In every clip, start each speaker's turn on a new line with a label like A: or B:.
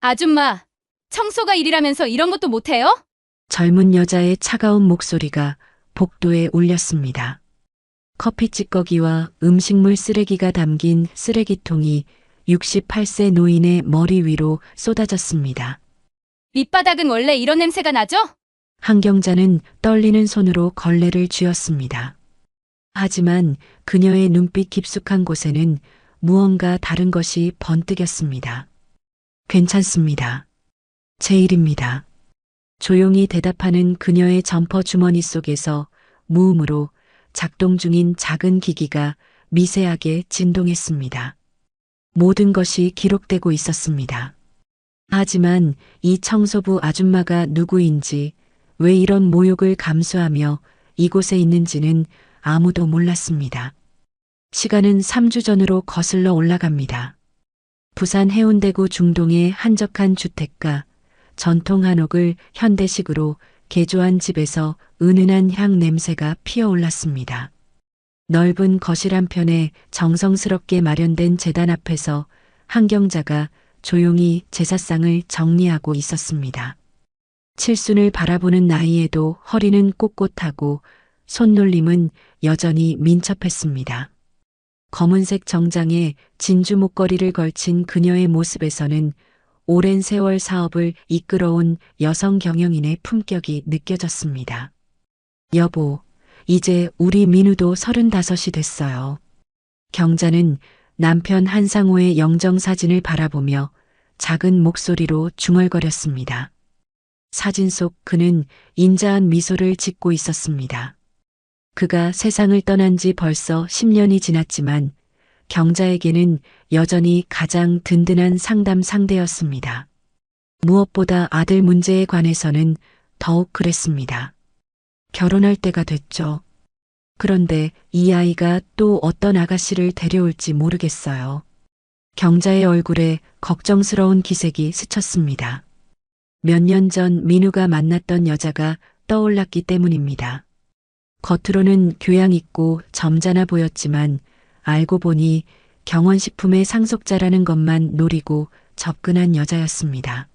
A: 아줌마, 청소가 일이라면서 이런 것도 못해요?
B: 젊은 여자의 차가운 목소리가 복도에 울렸습니다. 커피 찌꺼기와 음식물 쓰레기가 담긴 쓰레기통이 68세 노인의 머리 위로 쏟아졌습니다.
A: 밑바닥은 원래 이런 냄새가 나죠?
B: 한경자는 떨리는 손으로 걸레를 쥐었습니다. 하지만 그녀의 눈빛 깊숙한 곳에는 무언가 다른 것이 번뜩였습니다. 괜찮습니다. 제 일입니다. 조용히 대답하는 그녀의 점퍼 주머니 속에서 무음으로 작동 중인 작은 기기가 미세하게 진동했습니다. 모든 것이 기록되고 있었습니다. 하지만 이 청소부 아줌마가 누구인지, 왜 이런 모욕을 감수하며 이곳에 있는지는 아무도 몰랐습니다. 시간은 3주 전으로 거슬러 올라갑니다. 부산 해운대구 중동의 한적한 주택가, 전통 한옥을 현대식으로 개조한 집에서 은은한 향 냄새가 피어올랐습니다. 넓은 거실 한편에 정성스럽게 마련된 제단 앞에서 한경자가 조용히 제사상을 정리하고 있었습니다. 칠순을 바라보는 나이에도 허리는 꼿꼿하고 손놀림은 여전히 민첩했습니다. 검은색 정장에 진주 목걸이를 걸친 그녀의 모습에서는 오랜 세월 사업을 이끌어온 여성 경영인의 품격이 느껴졌습니다. 여보, 이제 우리 민우도 35이 됐어요. 경자는 남편 한상호의 영정사진을 바라보며 작은 목소리로 중얼거렸습니다. 사진 속 그는 인자한 미소를 짓고 있었습니다. 그가 세상을 떠난 지 벌써 10년이 지났지만 경자에게는 여전히 가장 든든한 상담 상대였습니다. 무엇보다 아들 문제에 관해서는 더욱 그랬습니다. 결혼할 때가 됐죠. 그런데 이 아이가 또 어떤 아가씨를 데려올지 모르겠어요. 경자의 얼굴에 걱정스러운 기색이 스쳤습니다. 몇 년 전 민우가 만났던 여자가 떠올랐기 때문입니다. 겉으로는 교양 있고 점잖아 보였지만 알고 보니 경원식품의 상속자라는 것만 노리고 접근한 여자였습니다.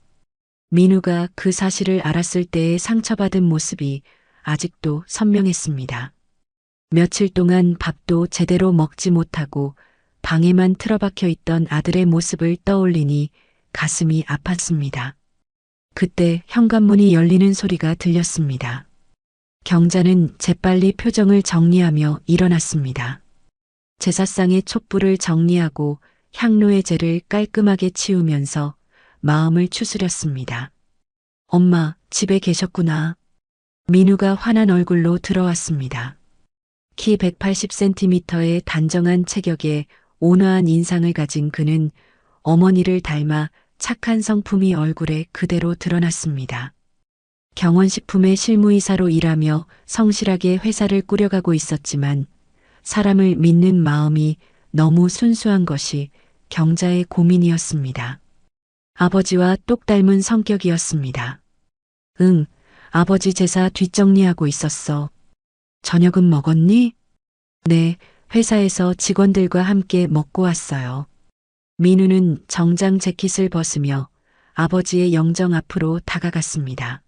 B: 민우가 그 사실을 알았을 때의 상처받은 모습이 아직도 선명했습니다. 며칠 동안 밥도 제대로 먹지 못하고 방에만 틀어박혀 있던 아들의 모습을 떠올리니 가슴이 아팠습니다. 그때 현관문이 열리는 소리가 들렸습니다. 경자는 재빨리 표정을 정리하며 일어났습니다. 제사상의 촛불을 정리하고 향로의 재를 깔끔하게 치우면서 마음을 추스렸습니다. 엄마, 집에 계셨구나. 민우가 환한 얼굴로 들어왔습니다. 키 180cm의 단정한 체격에 온화한 인상을 가진 그는 어머니를 닮아 착한 성품이 얼굴에 그대로 드러났습니다. 경원식품의 실무이사로 일하며 성실하게 회사를 꾸려가고 있었지만 사람을 믿는 마음이 너무 순수한 것이 경자의 고민이었습니다. 아버지와 똑 닮은 성격이었습니다. 응, 아버지 제사 뒷정리하고 있었어. 저녁은 먹었니? 네, 회사에서 직원들과 함께 먹고 왔어요. 민우는 정장 재킷을 벗으며 아버지의 영정 앞으로 다가갔습니다.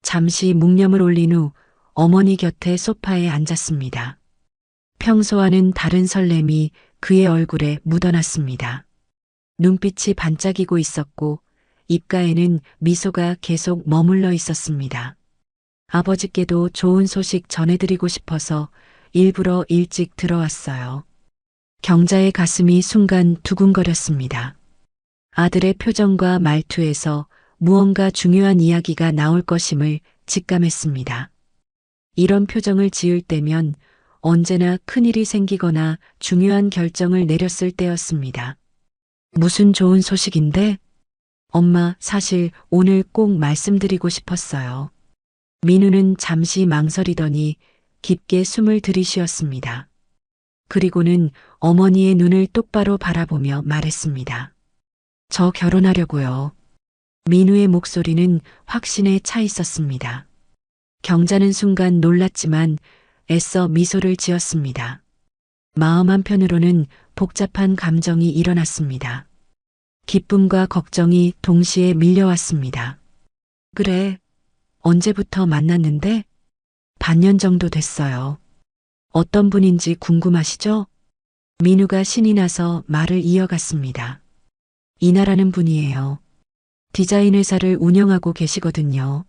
B: 잠시 묵념을 올린 후 어머니 곁에 소파에 앉았습니다. 평소와는 다른 설렘이 그의 얼굴에 묻어났습니다. 눈빛이 반짝이고 있었고 입가에는 미소가 계속 머물러 있었습니다. 아버지께도 좋은 소식 전해드리고 싶어서 일부러 일찍 들어왔어요. 경자의 가슴이 순간 두근거렸습니다. 아들의 표정과 말투에서 무언가 중요한 이야기가 나올 것임을 직감했습니다. 이런 표정을 지을 때면 언제나 큰일이 생기거나 중요한 결정을 내렸을 때였습니다. 무슨 좋은 소식인데? 엄마, 사실 오늘 꼭 말씀드리고 싶었어요. 민우는 잠시 망설이더니 깊게 숨을 들이쉬었습니다. 그리고는 어머니의 눈을 똑바로 바라보며 말했습니다. 저 결혼하려고요. 민우의 목소리는 확신에 차 있었습니다. 경자는 순간 놀랐지만 애써 미소를 지었습니다. 마음 한편으로는 복잡한 감정이 일어났습니다. 기쁨과 걱정이 동시에 밀려왔습니다. 그래, 언제부터 만났는데? 반년 정도 됐어요. 어떤 분인지 궁금하시죠? 민우가 신이 나서 말을 이어갔습니다. 이나라는 분이에요. 디자인 회사를 운영하고 계시거든요.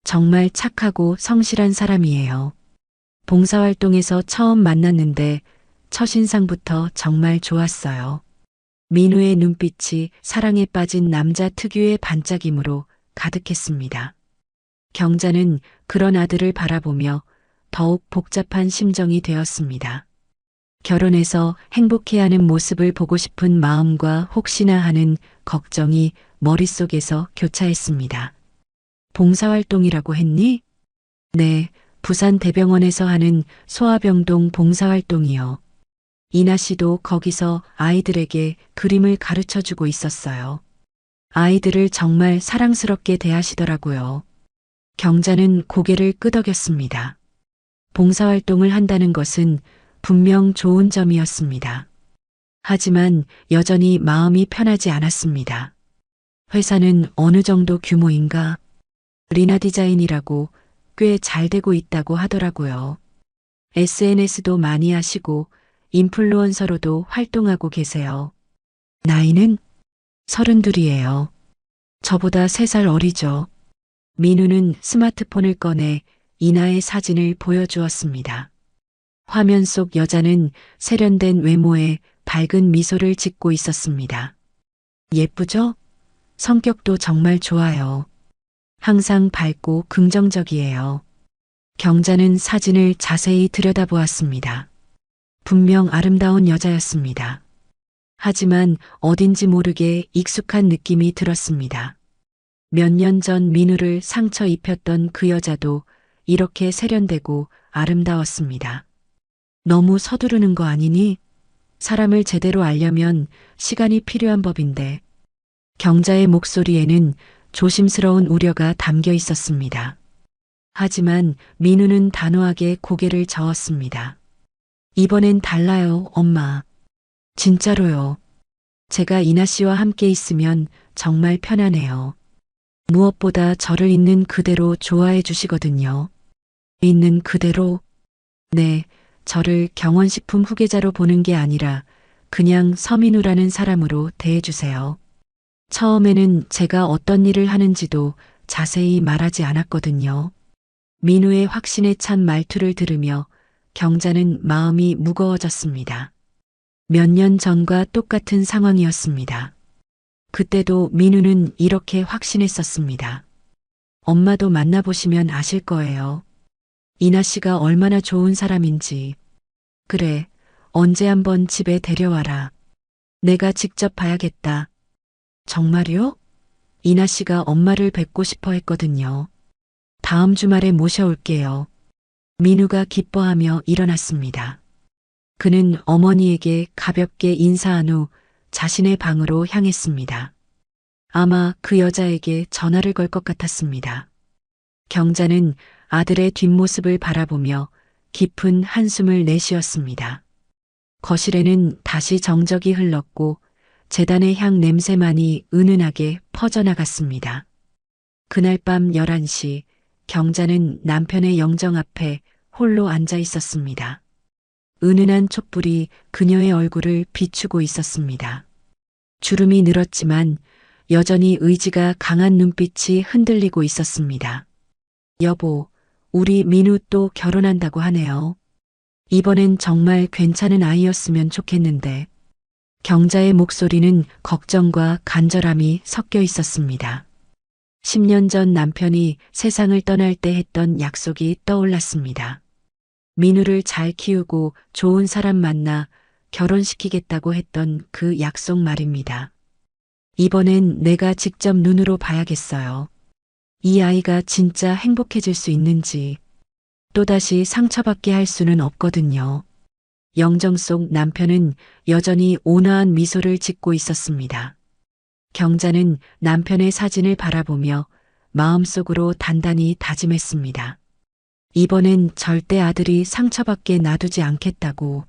B: 정말 착하고 성실한 사람이에요. 봉사활동에서 처음 만났는데 첫인상부터 정말 좋았어요. 민우의 눈빛이 사랑에 빠진 남자 특유의 반짝임으로 가득했습니다. 경자는 그런 아들을 바라보며 더욱 복잡한 심정이 되었습니다. 결혼해서 행복해하는 모습을 보고 싶은 마음과 혹시나 하는 걱정이 머릿속에서 교차했습니다. 봉사활동이라고 했니? 네, 부산 대병원에서 하는 소아병동 봉사활동이요. 이나 씨도 거기서 아이들에게 그림을 가르쳐 주고 있었어요. 아이들을 정말 사랑스럽게 대하시더라고요. 경자는 고개를 끄덕였습니다. 봉사활동을 한다는 것은 분명 좋은 점이었습니다. 하지만 여전히 마음이 편하지 않았습니다. 회사는 어느 정도 규모인가? 리나 디자인이라고 꽤 잘 되고 있다고 하더라고요. SNS도 많이 하시고 인플루언서로도 활동하고 계세요. 나이는 32이에요. 저보다 3살 어리죠. 민우는 스마트폰을 꺼내 이나의 사진을 보여주었습니다. 화면 속 여자는 세련된 외모에 밝은 미소를 짓고 있었습니다. 예쁘죠? 성격도 정말 좋아요. 항상 밝고 긍정적이에요. 경자는 사진을 자세히 들여다보았습니다. 분명 아름다운 여자였습니다. 하지만 어딘지 모르게 익숙한 느낌이 들었습니다. 몇 년 전 민우를 상처 입혔던 그 여자도 이렇게 세련되고 아름다웠습니다. 너무 서두르는 거 아니니? 사람을 제대로 알려면 시간이 필요한 법인데. 경자의 목소리에는 조심스러운 우려가 담겨 있었습니다. 하지만 민우는 단호하게 고개를 저었습니다. 이번엔 달라요, 엄마. 진짜로요. 제가 이나 씨와 함께 있으면 정말 편하네요. 무엇보다 저를 있는 그대로 좋아해 주시거든요. 있는 그대로? 네, 저를 경원식품 후계자로 보는 게 아니라 그냥 서민우라는 사람으로 대해주세요. 처음에는 제가 어떤 일을 하는지도 자세히 말하지 않았거든요. 민우의 확신에 찬 말투를 들으며 경자는 마음이 무거워졌습니다. 몇 년 전과 똑같은 상황이었습니다. 그때도 민우는 이렇게 확신했었습니다. 엄마도 만나보시면 아실 거예요. 이나 씨가 얼마나 좋은 사람인지. 그래, 언제 한번 집에 데려와라. 내가 직접 봐야겠다. 정말요? 이나 씨가 엄마를 뵙고 싶어 했거든요. 다음 주말에 모셔올게요. 민우가 기뻐하며 일어났습니다. 그는 어머니에게 가볍게 인사한 후 자신의 방으로 향했습니다. 아마 그 여자에게 전화를 걸 것 같았습니다. 경자는 아들의 뒷모습을 바라보며 깊은 한숨을 내쉬었습니다. 거실에는 다시 정적이 흘렀고 제단의 향 냄새만이 은은하게 퍼져나갔습니다. 그날 밤 11시 경자는 남편의 영정 앞에 홀로 앉아 있었습니다. 은은한 촛불이 그녀의 얼굴을 비추고 있었습니다. 주름이 늘었지만 여전히 의지가 강한 눈빛이 흔들리고 있었습니다. 여보, 우리 민우 또 결혼한다고 하네요. 이번엔 정말 괜찮은 아이였으면 좋겠는데. 경자의 목소리는 걱정과 간절함이 섞여 있었습니다. 10년 전 남편이 세상을 떠날 때 했던 약속이 떠올랐습니다. 민우를 잘 키우고 좋은 사람 만나 결혼시키겠다고 했던 그 약속 말입니다. 이번엔 내가 직접 눈으로 봐야겠어요. 이 아이가 진짜 행복해질 수 있는지 또다시 상처받게 할 수는 없거든요. 영정 속 남편은 여전히 온화한 미소를 짓고 있었습니다. 경자는 남편의 사진을 바라보며 마음속으로 단단히 다짐했습니다. 이번엔 절대 아들이 상처받게 놔두지 않겠다고.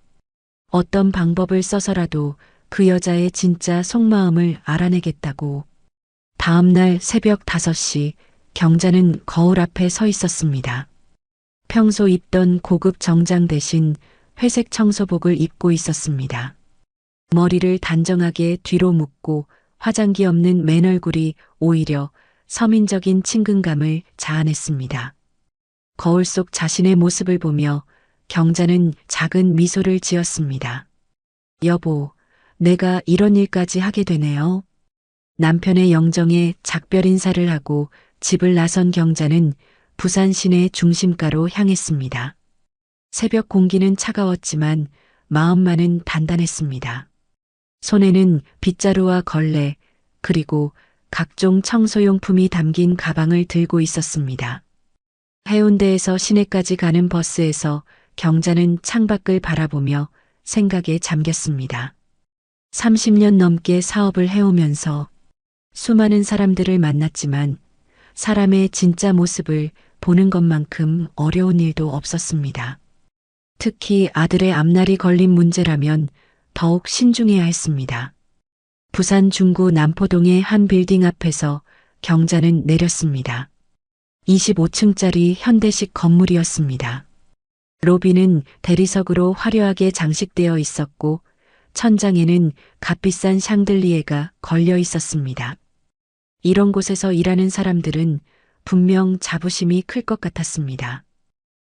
B: 어떤 방법을 써서라도 그 여자의 진짜 속마음을 알아내겠다고. 다음 날 새벽 5시 경자는 거울 앞에 서 있었습니다. 평소 입던 고급 정장 대신 회색 청소복을 입고 있었습니다. 머리를 단정하게 뒤로 묶고 화장기 없는 맨 얼굴이 오히려 서민적인 친근감을 자아냈습니다. 거울 속 자신의 모습을 보며 경자는 작은 미소를 지었습니다. 여보, 내가 이런 일까지 하게 되네요. 남편의 영정에 작별 인사를 하고 집을 나선 경자는 부산 시내 중심가로 향했습니다. 새벽 공기는 차가웠지만 마음만은 단단했습니다. 손에는 빗자루와 걸레, 그리고 각종 청소용품이 담긴 가방을 들고 있었습니다. 해운대에서 시내까지 가는 버스에서 경자는 창밖을 바라보며 생각에 잠겼습니다. 30년 넘게 사업을 해오면서 수많은 사람들을 만났지만 사람의 진짜 모습을 보는 것만큼 어려운 일도 없었습니다. 특히 아들의 앞날이 걸린 문제라면 더욱 신중해야 했습니다. 부산 중구 남포동의 한 빌딩 앞에서 경자는 내렸습니다. 25층짜리 현대식 건물이었습니다. 로비는 대리석으로 화려하게 장식되어 있었고 천장에는 값비싼 샹들리에가 걸려 있었습니다. 이런 곳에서 일하는 사람들은 분명 자부심이 클 것 같았습니다.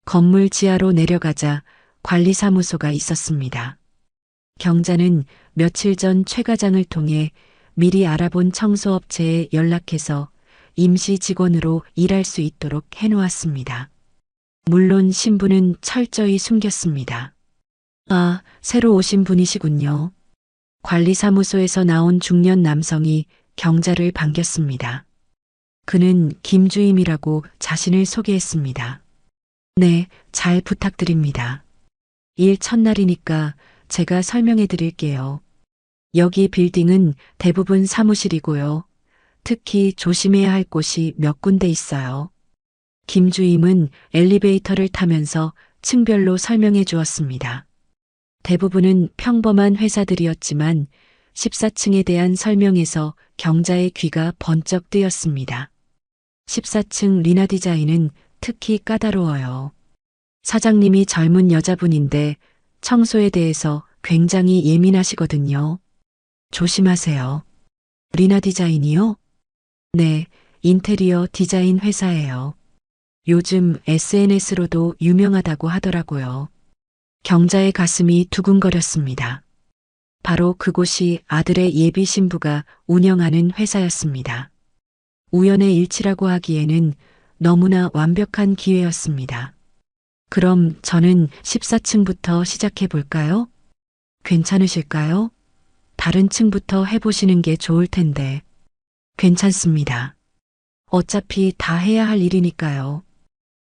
B: 건물 지하로 내려가자 관리사무소가 있었습니다. 경자는 며칠 전 최 과장을 통해 미리 알아본 청소업체에 연락해서 임시 직원으로 일할 수 있도록 해놓았습니다. 물론 신분은 철저히 숨겼습니다. 아, 새로 오신 분이시군요. 관리사무소에서 나온 중년 남성이 경자를 반겼습니다. 그는 김주임이라고 자신을 소개했습니다. 네, 잘 부탁드립니다. 일 첫날이니까 제가 설명해 드릴게요. 여기 빌딩은 대부분 사무실이고요. 특히 조심해야 할 곳이 몇 군데 있어요. 김주임은 엘리베이터를 타면서 층별로 설명해 주었습니다. 대부분은 평범한 회사들이었지만 14층에 대한 설명에서 경자의 귀가 번쩍 뜨였습니다. 14층 리나 디자인은 특히 까다로워요. 사장님이 젊은 여자분인데 청소에 대해서 굉장히 예민하시거든요. 조심하세요. 리나 디자인이요? 네, 인테리어 디자인 회사예요. 요즘 SNS로도 유명하다고 하더라고요. 경자의 가슴이 두근거렸습니다. 바로 그곳이 아들의 예비 신부가 운영하는 회사였습니다. 우연의 일치라고 하기에는 너무나 완벽한 기회였습니다. 그럼 저는 14층부터 시작해 볼까요? 괜찮으실까요? 다른 층부터 해보시는 게 좋을 텐데. 괜찮습니다. 어차피 다 해야 할 일이니까요.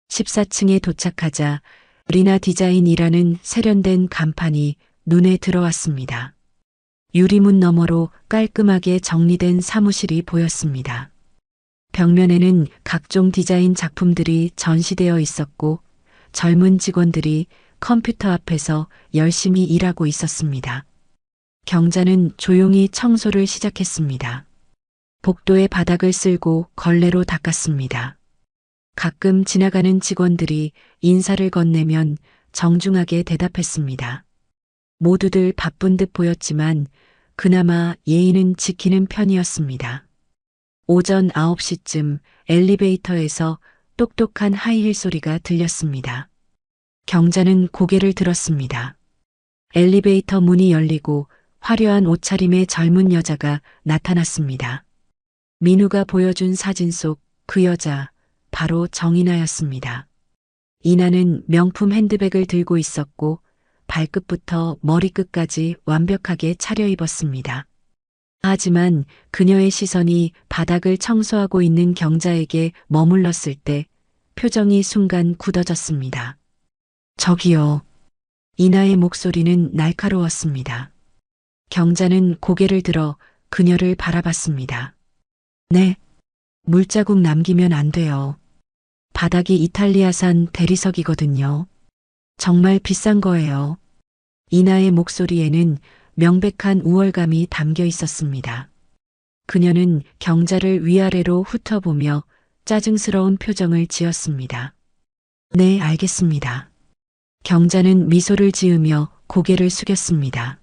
B: 14층에 도착하자 리나 디자인이라는 세련된 간판이 눈에 들어왔습니다. 유리문 너머로 깔끔하게 정리된 사무실이 보였습니다. 벽면에는 각종 디자인 작품들이 전시되어 있었고 젊은 직원들이 컴퓨터 앞에서 열심히 일하고 있었습니다. 경자는 조용히 청소를 시작했습니다. 복도의 바닥을 쓸고 걸레로 닦았습니다. 가끔 지나가는 직원들이 인사를 건네면 정중하게 대답했습니다. 모두들 바쁜 듯 보였지만 그나마 예의는 지키는 편이었습니다. 오전 9시쯤 엘리베이터에서 똑똑한 하이힐 소리가 들렸습니다. 경자는 고개를 들었습니다. 엘리베이터 문이 열리고 화려한 옷차림의 젊은 여자가 나타났습니다. 민우가 보여준 사진 속 그 여자, 바로 정인아였습니다. 이나는 명품 핸드백을 들고 있었고 발끝부터 머리끝까지 완벽하게 차려입었습니다. 하지만 그녀의 시선이 바닥을 청소하고 있는 경자에게 머물렀을 때 표정이 순간 굳어졌습니다. 저기요. 이나의 목소리는 날카로웠습니다. 경자는 고개를 들어 그녀를 바라봤습니다. 네. 물자국 남기면 안 돼요. 바닥이 이탈리아산 대리석이거든요. 정말 비싼 거예요. 이나의 목소리에는 명백한 우월감이 담겨 있었습니다. 그녀는 경자를 위아래로 훑어보며 짜증스러운 표정을 지었습니다. 네, 알겠습니다. 경자는 미소를 지으며 고개를 숙였습니다.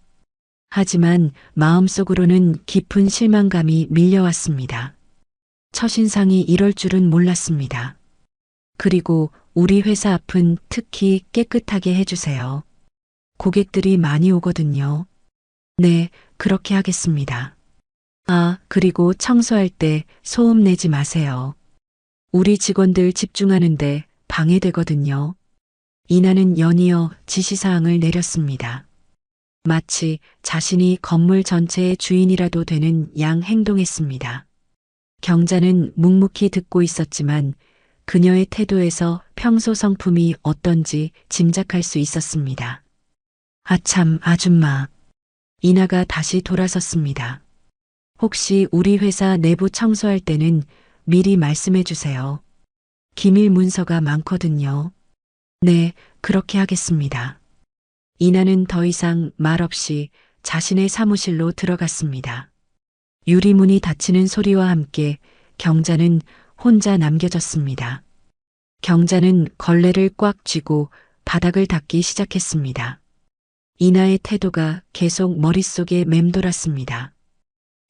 B: 하지만 마음속으로는 깊은 실망감이 밀려왔습니다. 첫인상이 이럴 줄은 몰랐습니다. 그리고 우리 회사 앞은 특히 깨끗하게 해주세요. 고객들이 많이 오거든요. 네, 그렇게 하겠습니다. 아, 그리고 청소할 때 소음 내지 마세요. 우리 직원들 집중하는데 방해되거든요. 이나는 연이어 지시사항을 내렸습니다. 마치 자신이 건물 전체의 주인이라도 되는 양 행동했습니다. 경자는 묵묵히 듣고 있었지만 그녀의 태도에서 평소 성품이 어떤지 짐작할 수 있었습니다. 아참, 아줌마. 이나가 다시 돌아섰습니다. 혹시 우리 회사 내부 청소할 때는 미리 말씀해 주세요. 기밀 문서가 많거든요. 네, 그렇게 하겠습니다. 이나는 더 이상 말없이 자신의 사무실로 들어갔습니다. 유리문이 닫히는 소리와 함께 경자는 혼자 남겨졌습니다. 경자는 걸레를 꽉 쥐고 바닥을 닦기 시작했습니다. 이나의 태도가 계속 머릿속에 맴돌았습니다.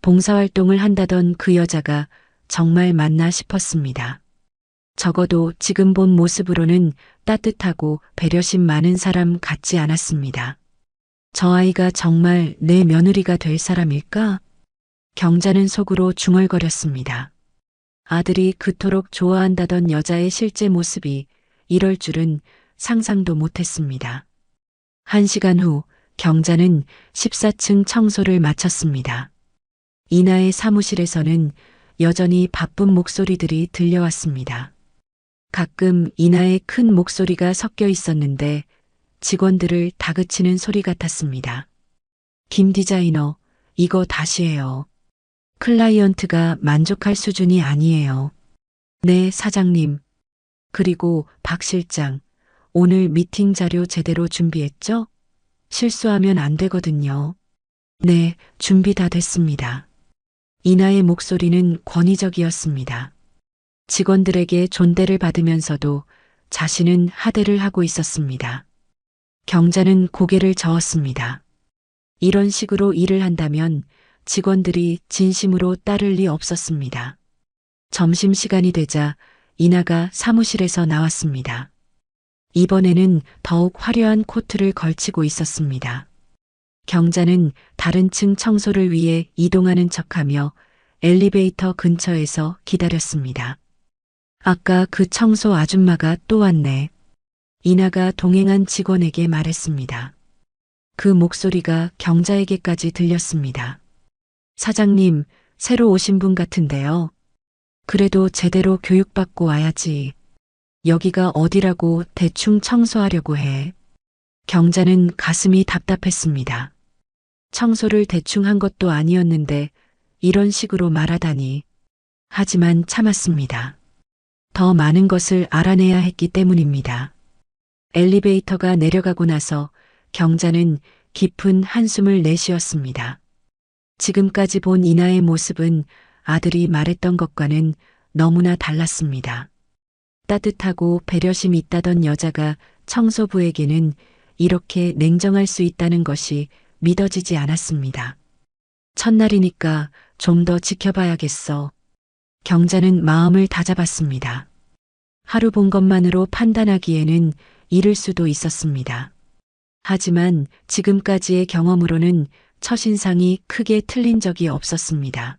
B: 봉사활동을 한다던 그 여자가 정말 맞나 싶었습니다. 적어도 지금 본 모습으로는 따뜻하고 배려심 많은 사람 같지 않았습니다. 저 아이가 정말 내 며느리가 될 사람일까? 경자는 속으로 중얼거렸습니다. 아들이 그토록 좋아한다던 여자의 실제 모습이 이럴 줄은 상상도 못했습니다. 1시간 후 경자는 14층 청소를 마쳤습니다. 이나의 사무실에서는 여전히 바쁜 목소리들이 들려왔습니다. 가끔 이나의 큰 목소리가 섞여 있었는데 직원들을 다그치는 소리 같았습니다. 김 디자이너, 이거 다시 해요. 클라이언트가 만족할 수준이 아니에요. 네, 사장님. 그리고 박 실장, 오늘 미팅 자료 제대로 준비했죠? 실수하면 안 되거든요. 네, 준비 다 됐습니다. 이나의 목소리는 권위적이었습니다. 직원들에게 존대를 받으면서도 자신은 하대를 하고 있었습니다. 경자는 고개를 저었습니다. 이런 식으로 일을 한다면 직원들이 진심으로 따를 리 없었습니다. 점심시간이 되자 이나가 사무실에서 나왔습니다. 이번에는 더욱 화려한 코트를 걸치고 있었습니다. 경자는 다른 층 청소를 위해 이동하는 척하며 엘리베이터 근처에서 기다렸습니다. 아까 그 청소 아줌마가 또 왔네. 이나가 동행한 직원에게 말했습니다. 그 목소리가 경자에게까지 들렸습니다. 사장님, 새로 오신 분 같은데요. 그래도 제대로 교육받고 와야지. 여기가 어디라고 대충 청소하려고 해. 경자는 가슴이 답답했습니다. 청소를 대충 한 것도 아니었는데 이런 식으로 말하다니. 하지만 참았습니다. 더 많은 것을 알아내야 했기 때문입니다. 엘리베이터가 내려가고 나서 경자는 깊은 한숨을 내쉬었습니다. 지금까지 본 이나의 모습은 아들이 말했던 것과는 너무나 달랐습니다. 따뜻하고 배려심 있다던 여자가 청소부에게는 이렇게 냉정할 수 있다는 것이 믿어지지 않았습니다. 첫날이니까 좀 더 지켜봐야겠어. 경자는 마음을 다잡았습니다. 하루 본 것만으로 판단하기에는 이를 수도 있었습니다. 하지만 지금까지의 경험으로는 첫인상이 크게 틀린 적이 없었습니다.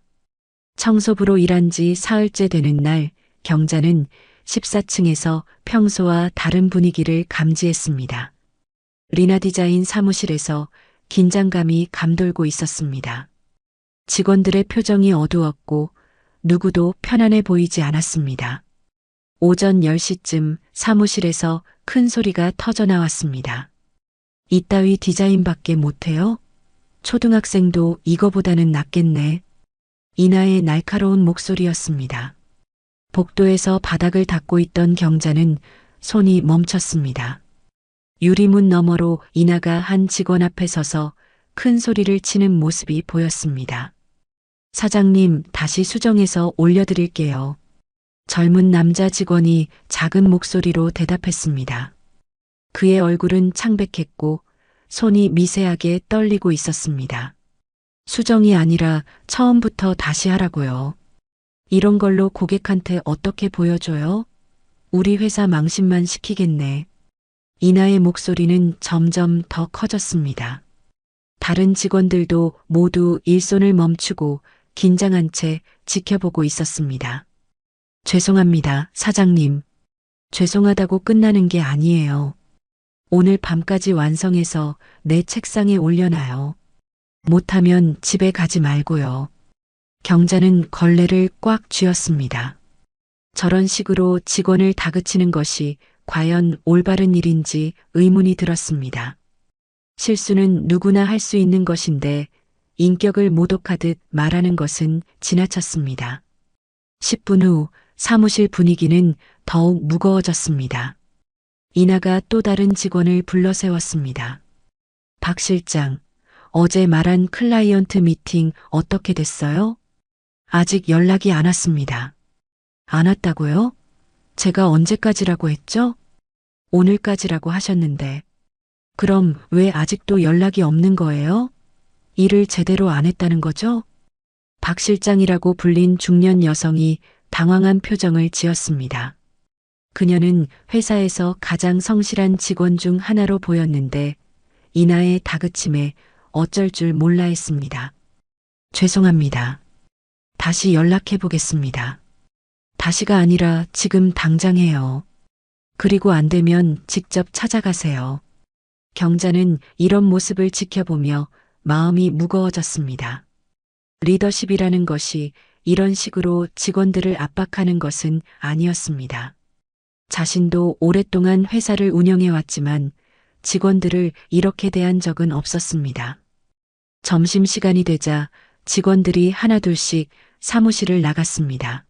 B: 청소부로 일한 지 사흘째 되는 날, 경자는 14층에서 평소와 다른 분위기를 감지했습니다. 리나 디자인 사무실에서 긴장감이 감돌고 있었습니다. 직원들의 표정이 어두웠고 누구도 편안해 보이지 않았습니다. 오전 10시쯤 사무실에서 큰 소리가 터져 나왔습니다. 이따위 디자인밖에 못해요? 초등학생도 이거보다는 낫겠네. 이나의 날카로운 목소리였습니다. 복도에서 바닥을 닦고 있던 경자는 손이 멈췄습니다. 유리문 너머로 이나가 한 직원 앞에 서서 큰 소리를 치는 모습이 보였습니다. 사장님, 다시 수정해서 올려드릴게요. 젊은 남자 직원이 작은 목소리로 대답했습니다. 그의 얼굴은 창백했고 손이 미세하게 떨리고 있었습니다. 수정이 아니라 처음부터 다시 하라고요. 이런 걸로 고객한테 어떻게 보여줘요? 우리 회사 망신만 시키겠네. 이나의 목소리는 점점 더 커졌습니다. 다른 직원들도 모두 일손을 멈추고 긴장한 채 지켜보고 있었습니다. 죄송합니다, 사장님. 죄송하다고 끝나는 게 아니에요. 오늘 밤까지 완성해서 내 책상에 올려놔요. 못하면 집에 가지 말고요. 경자는 걸레를 꽉 쥐었습니다. 저런 식으로 직원을 다그치는 것이 과연 올바른 일인지 의문이 들었습니다. 실수는 누구나 할 수 있는 것인데 인격을 모독하듯 말하는 것은 지나쳤습니다. 10분 후 사무실 분위기는 더욱 무거워졌습니다. 이나가 또 다른 직원을 불러 세웠습니다. 박 실장, 어제 말한 클라이언트 미팅 어떻게 됐어요? 아직 연락이 안 왔습니다. 안 왔다고요? 제가 언제까지라고 했죠? 오늘까지라고 하셨는데. 그럼 왜 아직도 연락이 없는 거예요? 일을 제대로 안 했다는 거죠? 박 실장이라고 불린 중년 여성이 당황한 표정을 지었습니다. 그녀는 회사에서 가장 성실한 직원 중 하나로 보였는데 이나의 다그침에 어쩔 줄 몰라 했습니다. 죄송합니다. 다시 연락해 보겠습니다. 다시가 아니라 지금 당장 해요. 그리고 안 되면 직접 찾아가세요. 경자는 이런 모습을 지켜보며 마음이 무거워졌습니다. 리더십이라는 것이 이런 식으로 직원들을 압박하는 것은 아니었습니다. 자신도 오랫동안 회사를 운영해왔지만 직원들을 이렇게 대한 적은 없었습니다. 점심시간이 되자 직원들이 하나둘씩 사무실을 나갔습니다.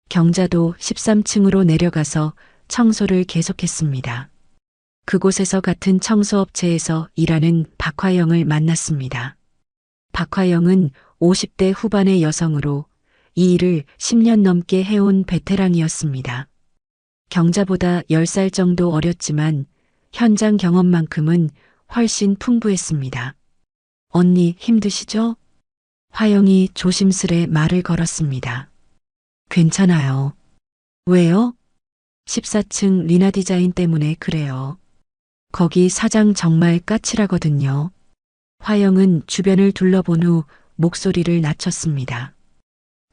B: 경자도 13층으로 내려가서 청소를 계속했습니다. 그곳에서 같은 청소업체에서 일하는 박화영을 만났습니다. 박화영은 50대 후반의 여성으로 이 일을 10년 넘게 해온 베테랑이었습니다. 경자보다 10살 정도 어렸지만 현장 경험만큼은 훨씬 풍부했습니다. 언니 힘드시죠? 화영이 조심스레 말을 걸었습니다. 괜찮아요. 왜요? 14층 리나 디자인 때문에 그래요. 거기 사장 정말 까칠하거든요. 화영은 주변을 둘러본 후 목소리를 낮췄습니다.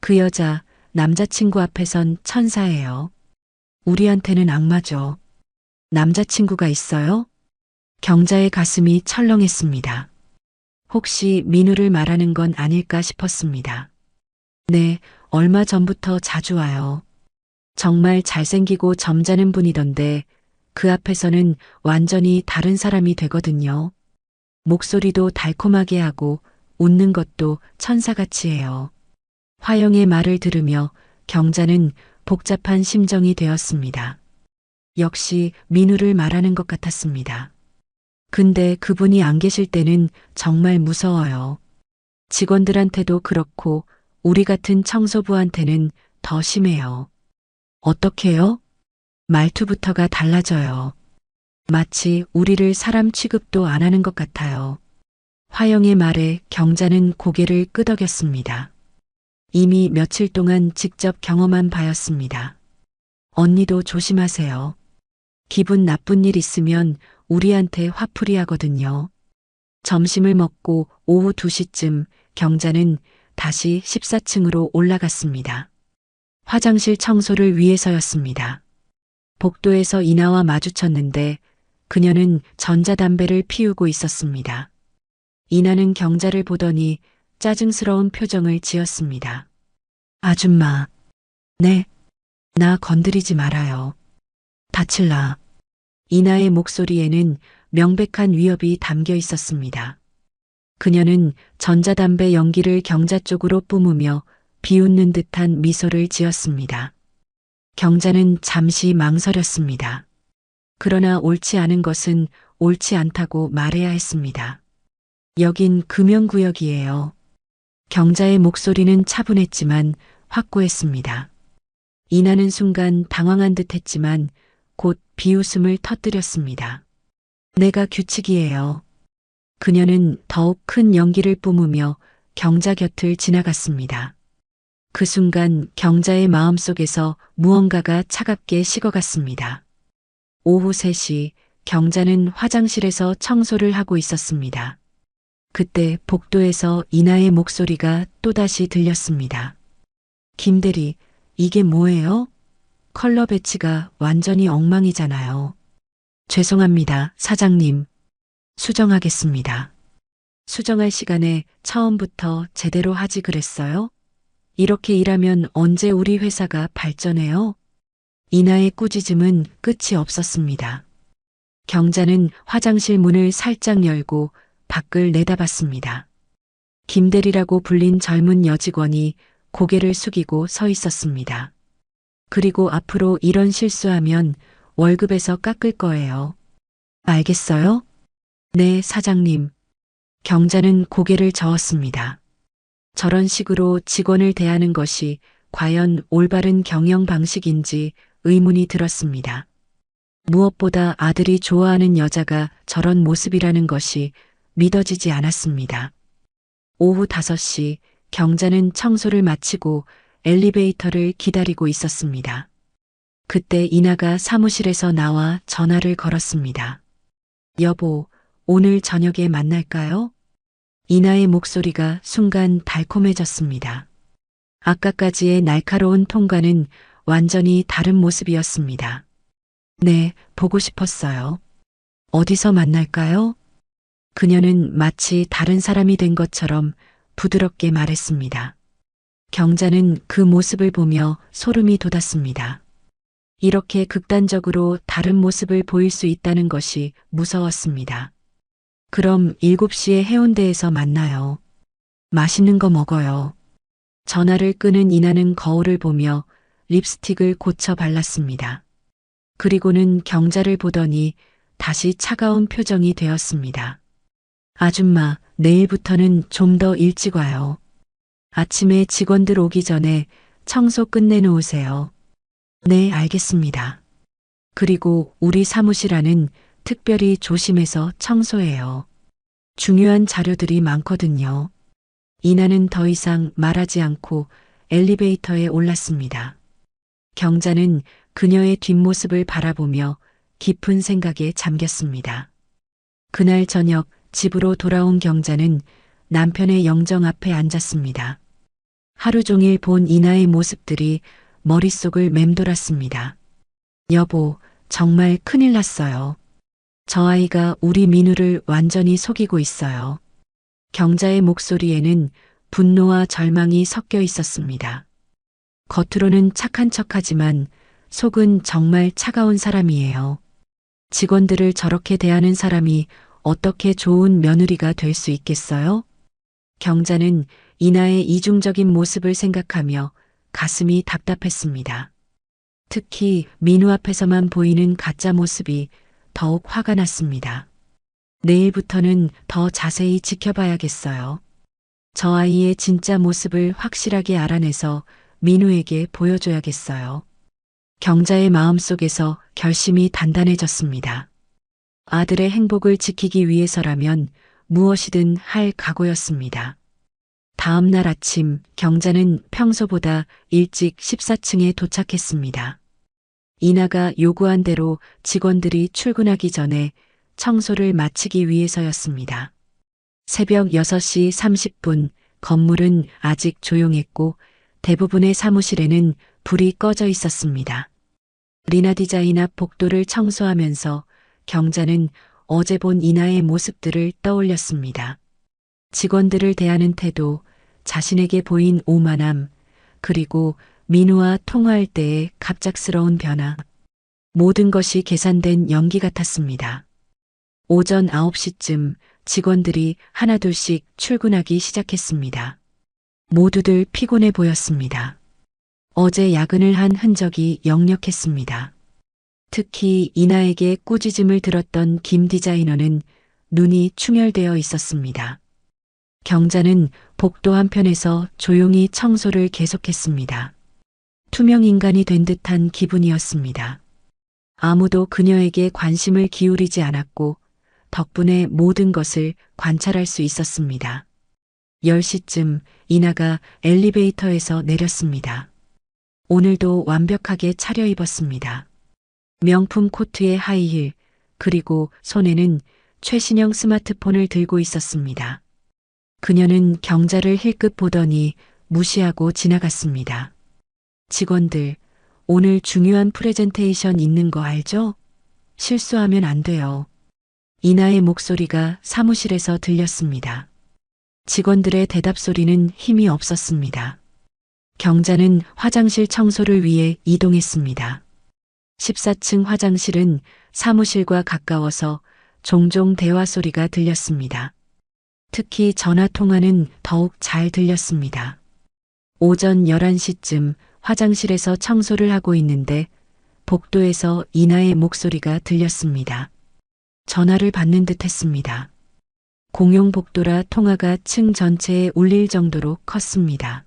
B: 그 여자 남자친구 앞에선 천사예요. 우리한테는 악마죠. 남자친구가 있어요? 경자의 가슴이 철렁했습니다. 혹시 민우를 말하는 건 아닐까 싶었습니다. 네, 얼마 전부터 자주 와요. 정말 잘생기고 점잖은 분이던데 그 앞에서는 완전히 다른 사람이 되거든요. 목소리도 달콤하게 하고 웃는 것도 천사같이 해요. 화영의 말을 들으며 경자는 복잡한 심정이 되었습니다. 역시 민우를 말하는 것 같았습니다. 근데 그분이 안 계실 때는 정말 무서워요. 직원들한테도 그렇고 우리 같은 청소부한테는 더 심해요. 어떻게요? 말투부터가 달라져요. 마치 우리를 사람 취급도 안 하는 것 같아요. 화영의 말에 경자는 고개를 끄덕였습니다. 이미 며칠 동안 직접 경험한 바였습니다. 언니도 조심하세요. 기분 나쁜 일 있으면 우리한테 화풀이 하거든요. 점심을 먹고 오후 2시쯤 경자는 다시 14층으로 올라갔습니다. 화장실 청소를 위해서였습니다. 복도에서 이나와 마주쳤는데 그녀는 전자담배를 피우고 있었습니다. 이나는 경자를 보더니 짜증스러운 표정을 지었습니다. 아줌마, 네, 나 건드리지 말아요. 다칠라. 이나의 목소리에는 명백한 위협이 담겨 있었습니다. 그녀는 전자담배 연기를 경자 쪽으로 뿜으며 비웃는 듯한 미소를 지었습니다. 경자는 잠시 망설였습니다. 그러나 옳지 않은 것은 옳지 않다고 말해야 했습니다. 여긴 금연구역이에요. 경자의 목소리는 차분했지만 확고했습니다. 이나는 순간 당황한 듯 했지만 곧 비웃음을 터뜨렸습니다. 내가 규칙이에요. 그녀는 더욱 큰 연기를 뿜으며 경자 곁을 지나갔습니다. 그 순간 경자의 마음속에서 무언가가 차갑게 식어갔습니다. 오후 3시 경자는 화장실에서 청소를 하고 있었습니다. 그때 복도에서 이나의 목소리가 또다시 들렸습니다. 김대리, 이게 뭐예요? 컬러 배치가 완전히 엉망이잖아요. 죄송합니다, 사장님. 수정하겠습니다. 수정할 시간에 처음부터 제대로 하지 그랬어요? 이렇게 일하면 언제 우리 회사가 발전해요? 이나의 꾸짖음은 끝이 없었습니다. 경자는 화장실 문을 살짝 열고 밖을 내다봤습니다. 김대리라고 불린 젊은 여직원이 고개를 숙이고 서 있었습니다. 그리고 앞으로 이런 실수하면 월급에서 깎을 거예요. 알겠어요? 네, 사장님. 경자는 고개를 저었습니다. 저런 식으로 직원을 대하는 것이 과연 올바른 경영 방식인지 의문이 들었습니다. 무엇보다 아들이 좋아하는 여자가 저런 모습이라는 것이 믿어지지 않았습니다. 오후 5시 경자는 청소를 마치고 엘리베이터를 기다리고 있었습니다. 그때 이나가 사무실에서 나와 전화를 걸었습니다. 여보, 오늘 저녁에 만날까요? 이나의 목소리가 순간 달콤해졌습니다. 아까까지의 날카로운 톤과는 완전히 다른 모습이었습니다. 네, 보고 싶었어요. 어디서 만날까요? 그녀는 마치 다른 사람이 된 것처럼 부드럽게 말했습니다. 경자는 그 모습을 보며 소름이 돋았습니다. 이렇게 극단적으로 다른 모습을 보일 수 있다는 것이 무서웠습니다. 그럼 7시에 해운대에서 만나요. 맛있는 거 먹어요. 전화를 끄는 이나는 거울을 보며 립스틱을 고쳐 발랐습니다. 그리고는 경자를 보더니 다시 차가운 표정이 되었습니다. 아줌마, 내일부터는 좀 더 일찍 와요. 아침에 직원들 오기 전에 청소 끝내놓으세요. 네, 알겠습니다. 그리고 우리 사무실 안은 특별히 조심해서 청소해요. 중요한 자료들이 많거든요. 이나는 더 이상 말하지 않고 엘리베이터에 올랐습니다. 경자는 그녀의 뒷모습을 바라보며 깊은 생각에 잠겼습니다. 그날 저녁 집으로 돌아온 경자는 남편의 영정 앞에 앉았습니다. 하루 종일 본 이나의 모습들이 머릿속을 맴돌았습니다. 여보, 정말 큰일 났어요. 저 아이가 우리 민우를 완전히 속이고 있어요. 경자의 목소리에는 분노와 절망이 섞여 있었습니다. 겉으로는 착한 척하지만 속은 정말 차가운 사람이에요. 직원들을 저렇게 대하는 사람이 어떻게 좋은 며느리가 될 수 있겠어요? 경자는 이나의 이중적인 모습을 생각하며 가슴이 답답했습니다. 특히 민우 앞에서만 보이는 가짜 모습이 더욱 화가 났습니다. 내일부터는 더 자세히 지켜봐야겠어요. 저 아이의 진짜 모습을 확실하게 알아내서 민우에게 보여줘야겠어요. 경자의 마음속에서 결심이 단단해졌습니다. 아들의 행복을 지키기 위해서라면 무엇이든 할 각오였습니다. 다음 날 아침 경자는 평소보다 일찍 14층에 도착했습니다. 이나가 요구한 대로 직원들이 출근하기 전에 청소를 마치기 위해서였습니다. 새벽 6시 30분 건물은 아직 조용했고 대부분의 사무실에는 불이 꺼져 있었습니다. 리나 디자인 앞 복도를 청소하면서 경자는 어제 본 이나의 모습들을 떠올렸습니다. 직원들을 대하는 태도, 자신에게 보인 오만함, 그리고 민우와 통화할 때의 갑작스러운 변화. 모든 것이 계산된 연기 같았습니다. 오전 9시쯤 직원들이 하나둘씩 출근하기 시작했습니다. 모두들 피곤해 보였습니다. 어제 야근을 한 흔적이 역력했습니다. 특히 이나에게 꾸짖음을 들었던 김 디자이너는 눈이 충혈되어 있었습니다. 경자는 복도 한편에서 조용히 청소를 계속했습니다. 투명 인간이 된 듯한 기분이었습니다. 아무도 그녀에게 관심을 기울이지 않았고 덕분에 모든 것을 관찰할 수 있었습니다. 10시쯤 이나가 엘리베이터에서 내렸습니다. 오늘도 완벽하게 차려입었습니다. 명품 코트에 하이힐, 그리고 손에는 최신형 스마트폰을 들고 있었습니다. 그녀는 경자를 힐끗 보더니 무시하고 지나갔습니다. 직원들, 오늘 중요한 프레젠테이션 있는 거 알죠? 실수하면 안 돼요. 이나의 목소리가 사무실에서 들렸습니다. 직원들의 대답 소리는 힘이 없었습니다. 경자는 화장실 청소를 위해 이동했습니다. 14층 화장실은 사무실과 가까워서 종종 대화 소리가 들렸습니다. 특히 전화 통화는 더욱 잘 들렸습니다. 오전 11시쯤 화장실에서 청소를 하고 있는데 복도에서 이나의 목소리가 들렸습니다. 전화를 받는 듯 했습니다. 공용 복도라 통화가 층 전체에 울릴 정도로 컸습니다.